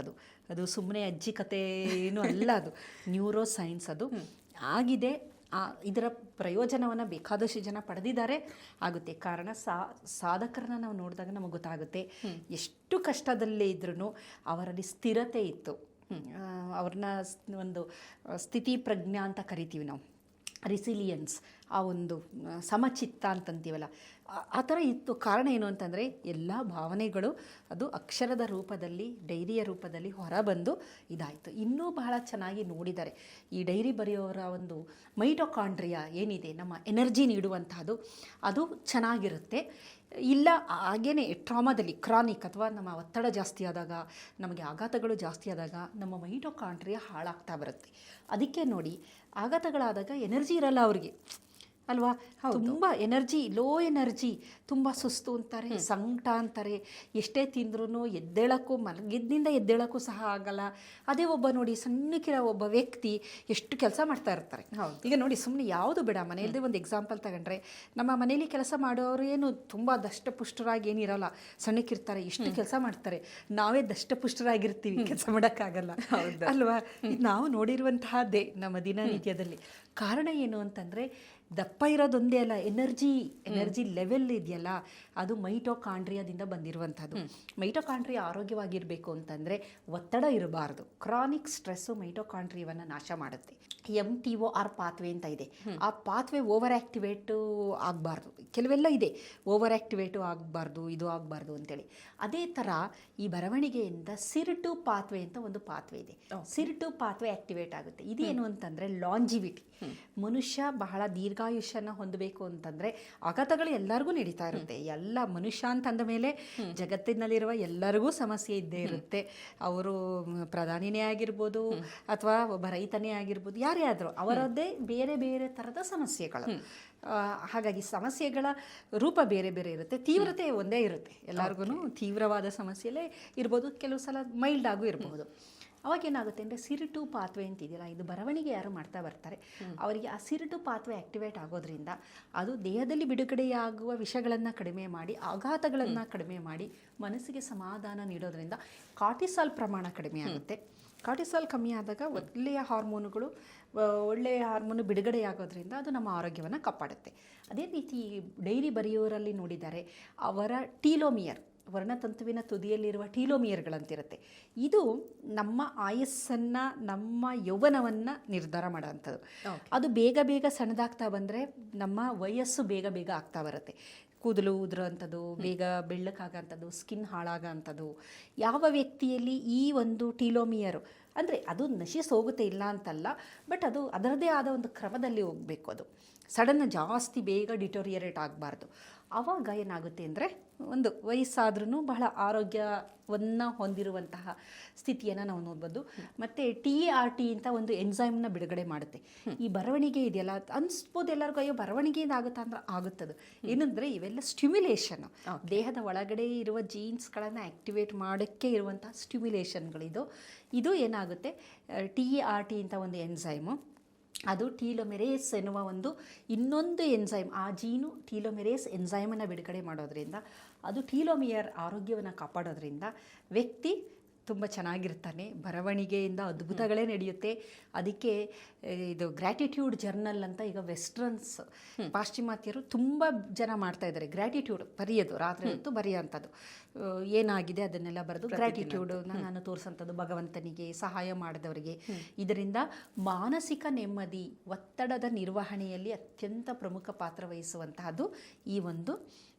ಅದು ಸುಮ್ಮನೆ ಅಜ್ಜಿ ಕತೆ ಏನೂ ಅಲ್ಲ, ಅದು ನ್ಯೂರೋ ಸೈನ್ಸ್ ಅದು ಆಗಿದೆ. ಇದರ ಪ್ರಯೋಜನವನ್ನು ಬೇಕಾದಷ್ಟು ಜನ ಪಡೆದಿದ್ದಾರೆ, ಆಗುತ್ತೆ. ಕಾರಣ ಸಾಧಕರನ್ನ ನಾವು ನೋಡಿದಾಗ ನಮಗೆ ಗೊತ್ತಾಗುತ್ತೆ ಎಷ್ಟು ಕಷ್ಟದಲ್ಲೇ ಇದ್ರೂ ಅವರಲ್ಲಿ ಸ್ಥಿರತೆ ಇತ್ತು. ಅವ್ರನ್ನ ಒಂದು ಸ್ಥಿತಿ ಪ್ರಜ್ಞಾ ಅಂತ ಕರಿತೀವಿ ನಾವು, ರಿಸಿಲಿಯನ್ಸ್, ಆ ಒಂದು ಸಮಚಿತ್ತ ಅಂತಂತೀವಲ್ಲ, ಆ ಥರ ಇತ್ತು. ಕಾರಣ ಏನು ಅಂತಂದರೆ ಎಲ್ಲ ಭಾವನೆಗಳು ಅದು ಅಕ್ಷರದ ರೂಪದಲ್ಲಿ, ಡೈರಿಯ ರೂಪದಲ್ಲಿ ಹೊರಬಂದು ಇದಾಯಿತು. ಇನ್ನೂ ಬಹಳ ಚೆನ್ನಾಗಿ ನೋಡಿದ್ದಾರೆ ಈ ಡೈರಿ ಬರೆಯೋರ ಒಂದು ಮೈಟೊಕಾಂಡ್ರಿಯಾ ಏನಿದೆ, ನಮ್ಮ ಎನರ್ಜಿ ನೀಡುವಂಥದ್ದು, ಅದು ಚೆನ್ನಾಗಿರುತ್ತೆ. ಇಲ್ಲ ಹಾಗೇ ಟ್ರಾಮಾದಲ್ಲಿ ಕ್ರಾನಿಕ್ ಅಥವಾ ನಮ್ಮ ಒತ್ತಡ ಜಾಸ್ತಿ ಆದಾಗ, ನಮಗೆ ಆಘಾತಗಳು ಜಾಸ್ತಿ ಆದಾಗ ನಮ್ಮ ಮೈಟೊಕಾಂಡ್ರಿಯಾ ಹಾಳಾಗ್ತಾ ಬರುತ್ತೆ. ಅದಕ್ಕೆ ನೋಡಿ, ಆಘಾತಗಳಾದಾಗ ಎನರ್ಜಿ ಇರಲ್ಲ ಅವ್ರಿಗೆ ಅಲ್ವಾ, ತುಂಬ ಎನರ್ಜಿ, ಲೋ ಎನರ್ಜಿ, ತುಂಬ ಸುಸ್ತು ಅಂತಾರೆ, ಸಂಕಟ ಅಂತಾರೆ, ಎಷ್ಟೇ ತಿಂದ್ರೂ ಎದ್ದೇಳಕ್ಕೂ ಮಲಗಿದ್ದಿಂದ ಎದ್ದೇಳಕ್ಕೂ ಸಹ ಆಗಲ್ಲ. ಅದೇ ಒಬ್ಬ ನೋಡಿ ಸಣ್ಣಕ್ಕಿರೋ ಒಬ್ಬ ವ್ಯಕ್ತಿ ಎಷ್ಟು ಕೆಲಸ ಮಾಡ್ತಾ ಇರ್ತಾರೆ. ಈಗ ನೋಡಿ, ಸುಮ್ಮನೆ ಯಾವುದು ಬೇಡ, ಮನೆಯಲ್ಲದೆ ಒಂದು ಎಕ್ಸಾಂಪಲ್ ತಗೊಂಡ್ರೆ, ನಮ್ಮ ಮನೇಲಿ ಕೆಲಸ ಮಾಡೋರು ಏನು ತುಂಬ ದಷ್ಟಪುಷ್ಟರಾಗಿ ಏನಿರಲ್ಲ, ಸಣ್ಣಕ್ಕಿರ್ತಾರೆ, ಎಷ್ಟು ಕೆಲಸ ಮಾಡ್ತಾರೆ. ನಾವೇ ದಷ್ಟಪುಷ್ಟರಾಗಿರ್ತೀವಿ, ಕೆಲಸ ಮಾಡೋಕ್ಕಾಗಲ್ಲ ಅಲ್ವಾ. ನಾವು ನೋಡಿರುವಂತಹದ್ದೇ ನಮ್ಮ ದಿನನಿತ್ಯದಲ್ಲಿ. ಕಾರಣ ಏನು ಅಂತಂದರೆ, ದಪ್ಪ ಇರೋದೊಂದೇ ಅಲ್ಲ, ಎನರ್ಜಿ ಲೆವೆಲ್ ಇದೆಯಲ್ಲ, ಅದು ಮೈಟೊಕಾಂಡ್ರಿಯಾದಿಂದ ಬಂದಿರುವಂಥದ್ದು. ಮೈಟೊಕಾಂಡ್ರಿಯಾ ಆರೋಗ್ಯವಾಗಿರಬೇಕು ಅಂತಂದರೆ ಒತ್ತಡ ಇರಬಾರ್ದು. ಕ್ರಾನಿಕ್ ಸ್ಟ್ರೆಸ್ಸು ಮೈಟೊಕಾಂಡ್ರಿಯಾವನ್ನು ನಾಶ ಮಾಡುತ್ತೆ. MTOR ಪಾತ್ವೆ ಅಂತ ಇದೆ, ಆ ಪಾತ್ವೆ ಓವರ್ ಆ್ಯಕ್ಟಿವೇಟು ಆಗಬಾರ್ದು. ಕೆಲವೆಲ್ಲ ಇದೆ, ಓವರ್ ಆ್ಯಕ್ಟಿವೇಟು ಆಗಬಾರ್ದು, ಇದು ಆಗಬಾರ್ದು ಅಂತೇಳಿ. ಅದೇ ಥರ ಈ ಬರವಣಿಗೆಯಿಂದ ಸಿರ್2 ಪಾತ್ವೆ ಅಂತ ಒಂದು ಪಾತ್ವೆ ಇದೆ. ಸಿರ್2 ಪಾತ್ವೆ ಆ್ಯಕ್ಟಿವೇಟ್ ಆಗುತ್ತೆ. ಇದೇನು ಅಂತಂದರೆ ಲಾಂಜಿವಿಟಿ. ಮನುಷ್ಯ ಬಹಳ ದೀರ್ಘಾಯುಷ್ಯನ ಹೊಂದಬೇಕು ಅಂತಂದರೆ, ಆಘಾತಗಳು ಎಲ್ಲರಿಗೂ ನಡೀತಾ ಇರುತ್ತೆ. ಎಲ್ಲ ಮನುಷ್ಯ ಅಂತಂದ ಮೇಲೆ ಜಗತ್ತಿನಲ್ಲಿರುವ ಎಲ್ಲರಿಗೂ ಸಮಸ್ಯೆ ಇದ್ದೇ ಇರುತ್ತೆ. ಅವರು ಪ್ರಧಾನಿನೇ ಆಗಿರ್ಬೋದು ಅಥವಾ ಒಬ್ಬ ರೈತನೇ ಆಗಿರ್ಬೋದು, ಯಾರೇ ಆದರೂ ಅವರದ್ದೇ ಬೇರೆ ಬೇರೆ ಥರದ ಸಮಸ್ಯೆಗಳು. ಹಾಗಾಗಿ ಸಮಸ್ಯೆಗಳ ರೂಪ ಬೇರೆ ಬೇರೆ ಇರುತ್ತೆ, ತೀವ್ರತೆ ಒಂದೇ ಇರುತ್ತೆ. ಎಲ್ಲರಿಗೂ ತೀವ್ರವಾದ ಸಮಸ್ಯೆಯಲ್ಲೇ ಇರ್ಬೋದು, ಕೆಲವು ಸಲ ಮೈಲ್ಡ್ ಆಗೂ ಇರಬಹುದು. ಅವಾಗೇನಾಗುತ್ತೆ ಅಂದರೆ ಸಿರ್2 ಪಾತ್ವೆ ಅಂತಿದೆಯಲ್ಲ, ಇದು ಬರವಣಿಗೆ ಯಾರು ಮಾಡ್ತಾ ಬರ್ತಾರೆ ಅವರಿಗೆ ಆ ಸಿರ್2 ಪಾತ್ವೆ ಆ್ಯಕ್ಟಿವೇಟ್ ಆಗೋದ್ರಿಂದ ಅದು ದೇಹದಲ್ಲಿ ಬಿಡುಗಡೆಯಾಗುವ ವಿಷಗಳನ್ನು ಕಡಿಮೆ ಮಾಡಿ, ಆಘಾತಗಳನ್ನು ಕಡಿಮೆ ಮಾಡಿ, ಮನಸ್ಸಿಗೆ ಸಮಾಧಾನ ನೀಡೋದ್ರಿಂದ ಕಾರ್ಟಿಸಾಲ್ ಪ್ರಮಾಣ ಕಡಿಮೆ ಆಗುತ್ತೆ. ಕಾರ್ಟಿಸಾಲ್ ಕಮ್ಮಿ ಆದಾಗ ಒಳ್ಳೆಯ ಹಾರ್ಮೋನುಗಳು, ಒಳ್ಳೆಯ ಹಾರ್ಮೋನು ಬಿಡುಗಡೆಯಾಗೋದ್ರಿಂದ ಅದು ನಮ್ಮ ಆರೋಗ್ಯವನ್ನು ಕಾಪಾಡುತ್ತೆ. ಅದೇ ರೀತಿ ಡೈರಿ ಬರೆಯೋರಲ್ಲಿ ನೋಡಿದ್ದಾರೆ, ಅವರ ಟೀಲೋಮಿಯರ್, ವರ್ಣತಂತುವಿನ ತುದಿಯಲ್ಲಿರುವ ಟೀಲೋಮಿಯರ್ಗಳಂತಿರುತ್ತೆ. ಇದು ನಮ್ಮ ಆಯಸ್ಸನ್ನು, ನಮ್ಮ ಯೌವನವನ್ನು ನಿರ್ಧಾರ ಮಾಡೋವಂಥದ್ದು. ಅದು ಬೇಗ ಬೇಗ ಸಣ್ಣದಾಗ್ತಾ ಬಂದರೆ ನಮ್ಮ ವಯಸ್ಸು ಬೇಗ ಆಗ್ತಾ ಬರುತ್ತೆ. ಕೂದಲು ಉದುರೋಂಥದ್ದು, ಬೇಗ ಬೆಳ್ಳಕ್ಕಾಗೋಂಥದ್ದು, ಸ್ಕಿನ್ ಹಾಳಾಗೋಂಥದ್ದು, ಯಾವ ವ್ಯಕ್ತಿಯಲ್ಲಿ ಈ ಒಂದು ಟೀಲೋಮಿಯರು ಅಂದರೆ ಅದು ನಶಿಸಿ ಹೋಗುತ್ತೆ ಇಲ್ಲ ಅಂತಲ್ಲ, ಬಟ್ ಅದು ಅದರದೇ ಆದ ಒಂದು ಕ್ರಮದಲ್ಲಿ ಹೋಗಬೇಕು. ಅದು ಸಡನ್ ಜಾಸ್ತಿ ಬೇಗ ಡಿಟೋರಿಯರೇಟ್ ಆಗಬಾರ್ದು. ಆವಾಗ ಏನಾಗುತ್ತೆ ಅಂದರೆ ಒಂದು ವಯಸ್ಸಾದ್ರೂ ಬಹಳ ಆರೋಗ್ಯವನ್ನು ಹೊಂದಿರುವಂತಹ ಸ್ಥಿತಿಯನ್ನು ನಾವು ನೋಡ್ಬೋದು. ಮತ್ತು TART ಅಂತ ಒಂದು ಎಂಜೈಮ್ನ ಬಿಡುಗಡೆ ಮಾಡುತ್ತೆ. ಈ ಬರವಣಿಗೆ ಇದೆಯಲ್ಲ, ಅನಿಸ್ಬೋದು ಎಲ್ಲರಿಗೂ ಅಯ್ಯೋ ಬರವಣಿಗೆಯಿಂದ ಆಗುತ್ತಾ ಅಂದ್ರೆ ಆಗುತ್ತದೆ. ಏನಂದರೆ ಇವೆಲ್ಲ ಸ್ಟಿಮ್ಯುಲೇಷನ್, ದೇಹದ ಒಳಗಡೆ ಇರುವ ಜೀನ್ಸ್ಗಳನ್ನು ಆ್ಯಕ್ಟಿವೇಟ್ ಮಾಡೋಕ್ಕೆ ಇರುವಂತಹ ಸ್ಟಿಮ್ಯುಲೇಷನ್ಗಳಿದು. ಇದು ಏನಾಗುತ್ತೆ, TART ಅಂತ ಒಂದು ಎಂಜೈಮು, ಅದು ಟೀಲೋಮೆರೇಸ್ ಎನ್ನುವ ಒಂದು ಇನ್ನೊಂದು ಎಂಜೈಮ್, ಆ ಜೀನು ಟೀಲೋಮೆರೇಸ್ ಎಂಜೈಮನ್ನು ಬಿಡುಗಡೆ ಮಾಡೋದ್ರಿಂದ ಅದು ಟೀಲೋಮಿಯರ್ ಆರೋಗ್ಯವನ್ನು ಕಾಪಾಡೋದ್ರಿಂದ ವ್ಯಕ್ತಿ ತುಂಬ ಚೆನ್ನಾಗಿರ್ತಾನೆ. ಬರವಣಿಗೆಯಿಂದ ಅದ್ಭುತಗಳೇ ನಡೆಯುತ್ತೆ. ಅದಕ್ಕೆ ಇದು ಗ್ರ್ಯಾಟಿಟ್ಯೂಡ್ ಜರ್ನಲ್ ಅಂತ ಈಗ ವೆಸ್ಟರ್ನ್ಸ್ ಪಾಶ್ಚಿಮಾತ್ಯರು ತುಂಬ ಜನ ಮಾಡ್ತಾ ಇದ್ದಾರೆ. ಗ್ರ್ಯಾಟಿಟ್ಯೂಡ್ ಬರೆಯೋದು, ರಾತ್ರಿ ಹೊತ್ತು ಬರೆಯೋಂಥದ್ದು, ಏನಾಗಿದೆ ಅದನ್ನೆಲ್ಲ ಬರೆದು ಗ್ರ್ಯಾಟಿಟ್ಯೂಡನ್ನ ನಾನು ತೋರಿಸೋಂಥದ್ದು ಭಗವಂತನಿಗೆ, ಸಹಾಯ ಮಾಡಿದವರಿಗೆ. ಇದರಿಂದ ಮಾನಸಿಕ ನೆಮ್ಮದಿ, ಒತ್ತಡದ ನಿರ್ವಹಣೆಯಲ್ಲಿ ಅತ್ಯಂತ ಪ್ರಮುಖ ಪಾತ್ರ ವಹಿಸುವಂತಹದ್ದು ಈ ಒಂದು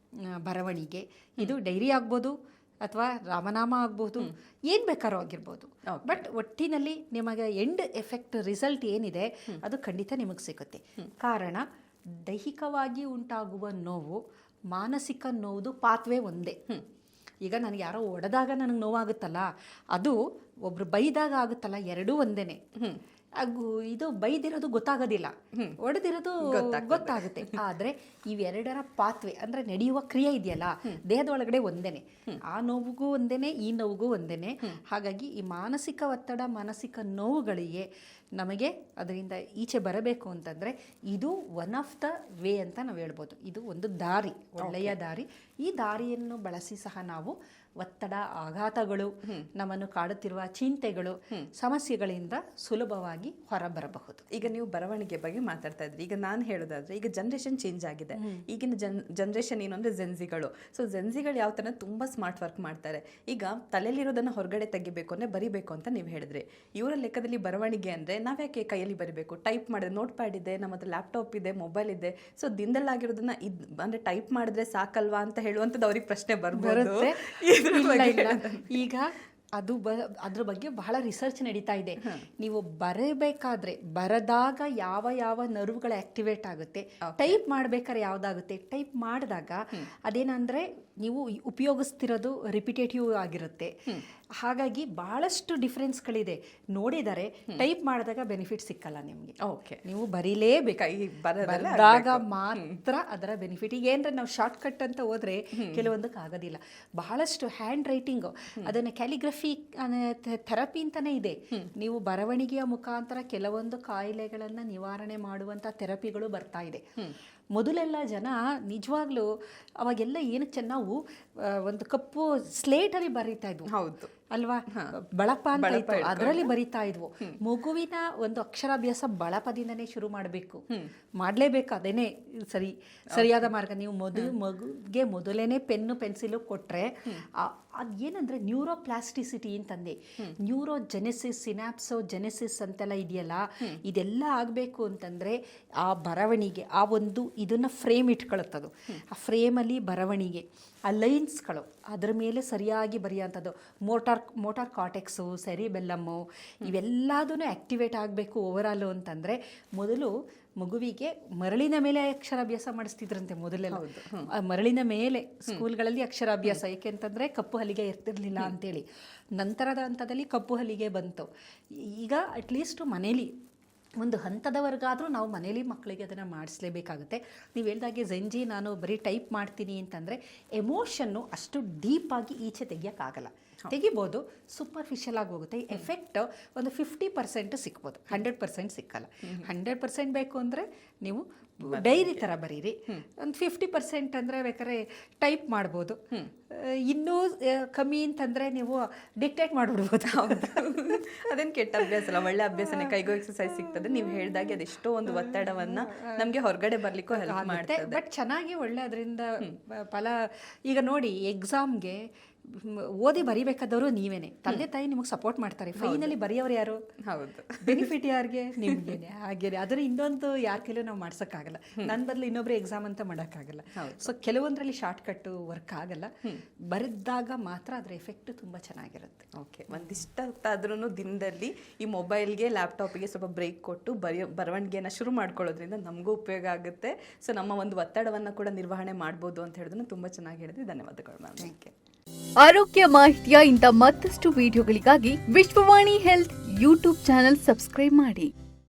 ಬರವಣಿಗೆ. ಇದು ಡೈರಿ ಆಗ್ಬೋದು ಅಥವಾ ರಾಮನಾಮ ಆಗ್ಬೋದು, ಏನು ಬೇಕಾದ್ರೂ ಆಗಿರ್ಬೋದು. ಬಟ್ ಒಟ್ಟಿನಲ್ಲಿ ನಿಮಗೆ ಎಂಡ್ ಎಫೆಕ್ಟ್ ರಿಸಲ್ಟ್ ಏನಿದೆ ಅದು ಖಂಡಿತ ನಿಮಗೆ ಸಿಗುತ್ತೆ. ಕಾರಣ ದೈಹಿಕವಾಗಿ ಉಂಟಾಗುವ ನೋವು, ಮಾನಸಿಕ ನೋವುದು ಪಾತ್ವೆ ಒಂದೇ. ಈಗ ನನಗೆ ಯಾರೋ ಹೊಡೆದಾಗ ನನಗೆ ನೋವಾಗುತ್ತಲ್ಲ, ಅದು ಒಬ್ರು ಬೈದಾಗ ಆಗುತ್ತಲ್ಲ, ಎರಡೂ ಒಂದೇನೆ. ಇದು ಬೈದಿರೋದು ಗೊತ್ತಾಗೋದಿಲ್ಲ, ಹೊಡೆದಿರೋದು ಗೊತ್ತಾಗುತ್ತೆ. ಆದರೆ ಇವೆರಡರ ಪಾತ್ವೆ ಅಂದರೆ ನಡೆಯುವ ಕ್ರಿಯೆ ಇದೆಯಲ್ಲ ದೇಹದ ಒಳಗಡೆ ಒಂದೇನೆ. ಆ ನೋವಿಗೂ ಒಂದೇನೆ, ಈ ನೋವಿಗೂ ಒಂದೇನೆ. ಹಾಗಾಗಿ ಈ ಮಾನಸಿಕ ಒತ್ತಡ, ಮಾನಸಿಕ ನೋವುಗಳಿಗೆ ನಮಗೆ ಅದರಿಂದ ಈಚೆ ಬರಬೇಕು ಅಂತಂದರೆ ಇದು ಒನ್ ಆಫ್ ದ ವೇ ಅಂತ ನಾವು ಹೇಳ್ಬೋದು. ಇದು ಒಂದು ದಾರಿ, ಒಳ್ಳೆಯ ದಾರಿ. ಈ ದಾರಿಯನ್ನು ಬಳಸಿ ಸಹ ನಾವು ಒತ್ತಡ, ಆಘಾತಗಳು, ನಮ್ಮನ್ನು ಕಾಡುತ್ತಿರುವ ಚಿಂತೆಗಳು, ಸಮಸ್ಯೆಗಳಿಂದ ಸುಲಭವಾಗಿ ಹೊರಬರಬಹುದು. ಈಗ ನೀವು ಬರವಣಿಗೆ ಬಗ್ಗೆ ಮಾತಾಡ್ತಾ ಇದ್ರಿ. ಈಗ ನಾನು ಹೇಳೋದಾದ್ರೆ, ಈಗ ಜನರೇಷನ್ ಚೇಂಜ್ ಆಗಿದೆ. ಈಗಿನ ಜನರೇಷನ್ ಏನು ಅಂದರೆ ಜೆನ್ಸಿಗಳು. ಸೊ ಜೆನ್ಸಿಗಳು ಯಾವ ಥರ ತುಂಬ ಸ್ಮಾರ್ಟ್ ವರ್ಕ್ ಮಾಡ್ತಾರೆ. ಈಗ ತಲೆಯಲ್ಲಿರೋದನ್ನು ಹೊರಗಡೆ ತೆಗಿಬೇಕು ಅಂದರೆ ಬರಿಬೇಕು ಅಂತ ನೀವು ಹೇಳಿದ್ರಿ. ಇವರ ಲೆಕ್ಕದಲ್ಲಿ ಬರವಣಿಗೆ ಅಂದರೆ ನಾವ್ಯಾಕೆ ಕೈಯಲ್ಲಿ ಬರಿಬೇಕು? ಟೈಪ್ ಮಾಡಿದ್ರೆ, ನೋಟ್ ಪ್ಯಾಡ್ ಇದೆ, ನಮ್ಮ ಹತ್ರ ಲ್ಯಾಪ್ಟಾಪ್ ಇದೆ, ಮೊಬೈಲ್ ಇದೆ. ಸೊ ದಿನದಲ್ಲಾಗಿರೋದನ್ನ ಅಂದರೆ ಟೈಪ್ ಮಾಡಿದ್ರೆ ಸಾಕಲ್ವಾ ಅಂತ ಹೇಳುವಂಥದ್ದು ಅವ್ರಿಗೆ ಪ್ರಶ್ನೆ ಬರ್ಬೋದು. ಈಗ ಅದು ಅದ್ರ ಬಗ್ಗೆ ಬಹಳ ರಿಸರ್ಚ್ ನಡೀತಾ ಇದೆ. ನೀವು ಬರಬೇಕಾದ್ರೆ ಬರದಾಗ ಯಾವ ಯಾವ ನರ್ವ್ಗಳು ಆಕ್ಟಿವೇಟ್ ಆಗುತ್ತೆ, ಟೈಪ್ ಮಾಡ್ಬೇಕಾದ್ರೆ ಯಾವ್ದಾಗುತ್ತೆ, ಟೈಪ್ ಮಾಡಿದಾಗ ಅದೇನಂದ್ರೆ ನೀವು ಉಪಯೋಗಿಸ್ತಿರೋದು ರಿಪಿಟೇಟಿವ್ ಆಗಿರುತ್ತೆ. ಹಾಗಾಗಿ ಬಹಳಷ್ಟು ಡಿಫ್ರೆನ್ಸ್ಗಳಿದೆ. ನೋಡಿದರೆ ಟೈಪ್ ಮಾಡಿದಾಗ ಬೆನಿಫಿಟ್ ಸಿಕ್ಕಲ್ಲ ನಿಮಗೆ. ಓಕೆ, ನೀವು ಬರೀಲೇಬೇಕು, ಬರೆದಾಗ ಮಾತ್ರ ಅದರ ಬೆನಿಫಿಟ್. ಈಗ ಏನಂದ್ರೆ ನಾವು ಶಾರ್ಟ್ ಕಟ್ ಅಂತ ಹೋದ್ರೆ ಕೆಲವೊಂದಕ್ಕೆ ಆಗೋದಿಲ್ಲ. ಬಹಳಷ್ಟು ಹ್ಯಾಂಡ್ ರೈಟಿಂಗ್, ಅದನ್ನು ಕ್ಯಾಲಿಗ್ರಫಿ ಥೆರಪಿ ಅಂತಾನೆ ಇದೆ. ನೀವು ಬರವಣಿಗೆಯ ಮುಖಾಂತರ ಕೆಲವೊಂದು ಕಾಯಿಲೆಗಳನ್ನು ನಿವಾರಣೆ ಮಾಡುವಂಥ ಥೆರಪಿಗಳು ಬರ್ತಾ ಇದೆ. ಮೊದಲೆಲ್ಲ ಜನ ನಿಜವಾಗ್ಲೂ ಅವಾಗೆಲ್ಲ ಏನಕ್ಕೆ ನಾವು ಒಂದು ಕಪ್ಪು ಸ್ಲೇಟಲ್ಲಿ ಬರೀತಾ ಇದ್ವು. ಹೌದು ಅಲ್ವಾ, ಬಳಪ ಅಂತ ಇತ್ತು, ಅದರಲ್ಲಿ ಬರಿತಾ ಇದ್ವು. ಮಗುವಿನ ಒಂದು ಅಕ್ಷರಾಭ್ಯಾಸ ಬಳಪದಿಂದನೇ ಶುರು ಮಾಡಬೇಕು, ಮಾಡಲೇಬೇಕು. ಅದೇನೇ ಸರಿಯಾದ ಮಾರ್ಗ. ನೀವು ಮಗುಗೆ ಮೊದಲೇನೆ ಪೆನ್ನು ಪೆನ್ಸಿಲು ಕೊಟ್ಟರೆ ಅದೇನಂದ್ರೆ ನ್ಯೂರೋಪ್ಲಾಸ್ಟಿಸಿಟಿ ಅಂತಂದೆ, ನ್ಯೂರೋಜೆನೆಸಿಸ್, ಸಿನಾಪ್ಸೋಜೆನೆಸಿಸ್ ಅಂತೆಲ್ಲ ಇದೆಯಲ್ಲ, ಇದೆಲ್ಲ ಆಗಬೇಕು ಅಂತಂದರೆ ಆ ಬರವಣಿಗೆ, ಆ ಒಂದು ಇದನ್ನು ಫ್ರೇಮ್ ಇಟ್ಕೊಳ್ಳುತ್ತದು. ಆ ಫ್ರೇಮಲ್ಲಿ ಬರವಣಿಗೆ, ಆ ಲೈನ್ಸ್ಗಳು ಅದರ ಮೇಲೆ ಸರಿಯಾಗಿ ಬರೆಯೋಂಥದ್ದು. ಮೋಟಾರ್ ಕಾರ್ಟೆಕ್ಸು, ಸೆರಿಬೆಲ್ಲಮ್ಮು ಇವೆಲ್ಲದೂ ಆ್ಯಕ್ಟಿವೇಟ್ ಆಗಬೇಕು ಓವರಾಲು ಅಂತಂದರೆ ಮೊದಲು ಮಗುವಿಗೆ ಮರಳಿನ ಮೇಲೆ ಅಕ್ಷರಾಭ್ಯಾಸ ಮಾಡಿಸ್ತಿದ್ರಂತೆ ಮೊದಲೆಲ್ಲ. ಮರಳಿನ ಮೇಲೆ ಸ್ಕೂಲ್ಗಳಲ್ಲಿ ಅಕ್ಷರಾಭ್ಯಾಸ, ಏಕೆಂತಂದರೆ ಕಪ್ಪು ಹಲಿಗೆ ಇರ್ತಿರ್ಲಿಲ್ಲ ಅಂತೇಳಿ. ನಂತರದ ಹಂತದಲ್ಲಿ ಕಪ್ಪು ಹಲಿಗೆ ಬಂತು. ಈಗ ಅಟ್ಲೀಸ್ಟ್ ಮನೇಲಿ ಒಂದು ಹಂತದವರೆಗಾದರೂ ನಾವು ಮನೇಲಿ ಮಕ್ಕಳಿಗೆ ಅದನ್ನು ಮಾಡಿಸ್ಲೇಬೇಕಾಗುತ್ತೆ. ನೀವು ಹೇಳ್ದಾಗೆ ಜೆನ್ಜಿ ನಾನು ಬರೀ ಟೈಪ್ ಮಾಡ್ತೀನಿ ಅಂತಂದರೆ ಎಮೋಷನ್ನು ಅಷ್ಟು ಡೀಪಾಗಿ ಈಚೆ ತೆಗಿಯೋಕ್ಕಾಗಲ್ಲ. ತೆಗಿಬೋದು, ಸೂಪರ್ಫಿಷಿಯಲ್ ಆಗಿ ಹೋಗುತ್ತೆ. ಎಫೆಕ್ಟ್ ಒಂದು 50% ಸಿಗ್ಬೋದು, 100% ಸಿಕ್ಕಲ್ಲ. 100% ಬೇಕು ಅಂದರೆ ನೀವು ಡೈರಿ ಥರ ಬರೀರಿ. ಒಂದು 50% ಅಂದರೆ ಬೇಕಾದ್ರೆ ಟೈಪ್ ಮಾಡ್ಬೋದು. ಇನ್ನೂ ಕಮ್ಮಿ ಅಂತಂದರೆ ನೀವು ಡಿಕ್ಟೇಟ್ ಮಾಡಿಬಿಡ್ಬೋದು. ಹೌದು, ಅದೇನು ಕೆಟ್ಟ ಅಭ್ಯಾಸ ಅಲ್ಲ, ಒಳ್ಳೆ ಅಭ್ಯಾಸನೇ. ಕೈಗೂ ಎಕ್ಸಸೈಸ್ ಸಿಗ್ತದೆ. ನೀವು ಹೇಳಿದಾಗೆ ಅದೆಷ್ಟೋ ಒಂದು ಒತ್ತಡವನ್ನು ನಮಗೆ ಹೊರಗಡೆ ಬರಲಿಕ್ಕೂ ಹೆಲ್ಪ್ ಮಾಡುತ್ತೆ. ಬಟ್ ಚೆನ್ನಾಗಿ ಒಳ್ಳೆ ಅದರಿಂದ ಫಲ. ಈಗ ನೋಡಿ, ಎಕ್ಸಾಮ್ಗೆ ಓದಿ ಬರಿಬೇಕಾದವರು ನೀವೇನೆ, ತಂದೆ ತಾಯಿ ನಿಮಗೆ ಸಪೋರ್ಟ್ ಮಾಡ್ತಾರೆ, ಫೈನಲಿ ಬರೆಯೋರು ಯಾರು? ಹೌದು. ಬೆನಿಫಿಟ್ ಯಾರಿಗೆ? ನಿಮ್ಗೇನೆ. ಹಾಗೇನೆ ಅದರ ಇನ್ನೊಂದು ಯಾರ ಕೈಲೂ ನಾವು ಮಾಡ್ಸೋಕ್ಕಾಗಲ್ಲ, ನನ್ನ ಬದಲು ಇನ್ನೊಬ್ರು ಎಕ್ಸಾಮ್ ಅಂತ ಮಾಡೋಕ್ಕಾಗಲ್ಲ. ಸೊ ಕೆಲವೊಂದರಲ್ಲಿ ಶಾರ್ಟ್ ಕಟ್ಟು ವರ್ಕ್ ಆಗಲ್ಲ, ಬರೆದಾಗ ಮಾತ್ರ ಅದರ ಎಫೆಕ್ಟ್ ತುಂಬ ಚೆನ್ನಾಗಿರುತ್ತೆ. ಓಕೆ, ಒಂದಿಷ್ಟಾದ್ರೂ ದಿನದಲ್ಲಿ ಈ ಮೊಬೈಲ್ಗೆ ಲ್ಯಾಪ್ಟಾಪಿಗೆ ಸ್ವಲ್ಪ ಬ್ರೇಕ್ ಕೊಟ್ಟು ಬರವಣಿಗೆನ ಶುರು ಮಾಡ್ಕೊಳ್ಳೋದ್ರಿಂದ ನಮಗೂ ಉಪಯೋಗ ಆಗುತ್ತೆ. ಸೊ ನಮ್ಮ ಒಂದು ಒತ್ತಡವನ್ನು ಕೂಡ ನಿರ್ವಹಣೆ ಮಾಡ್ಬೋದು ಅಂತ ಹೇಳಿದ್ರೆ ತುಂಬ ಚೆನ್ನಾಗಿ ಹೇಳಿದ್ವಿ. ಧನ್ಯವಾದಗಳು ಮ್ಯಾಮ್. Thank you. ಆರೋಗ್ಯ ಮಾಹಿತಿಯ ಇಂಥ ಮತ್ತಷ್ಟು ವಿಡಿಯೋಗಳಿಗಾಗಿ Vishwavani health YouTube channel subscribe ಮಾಡಿ.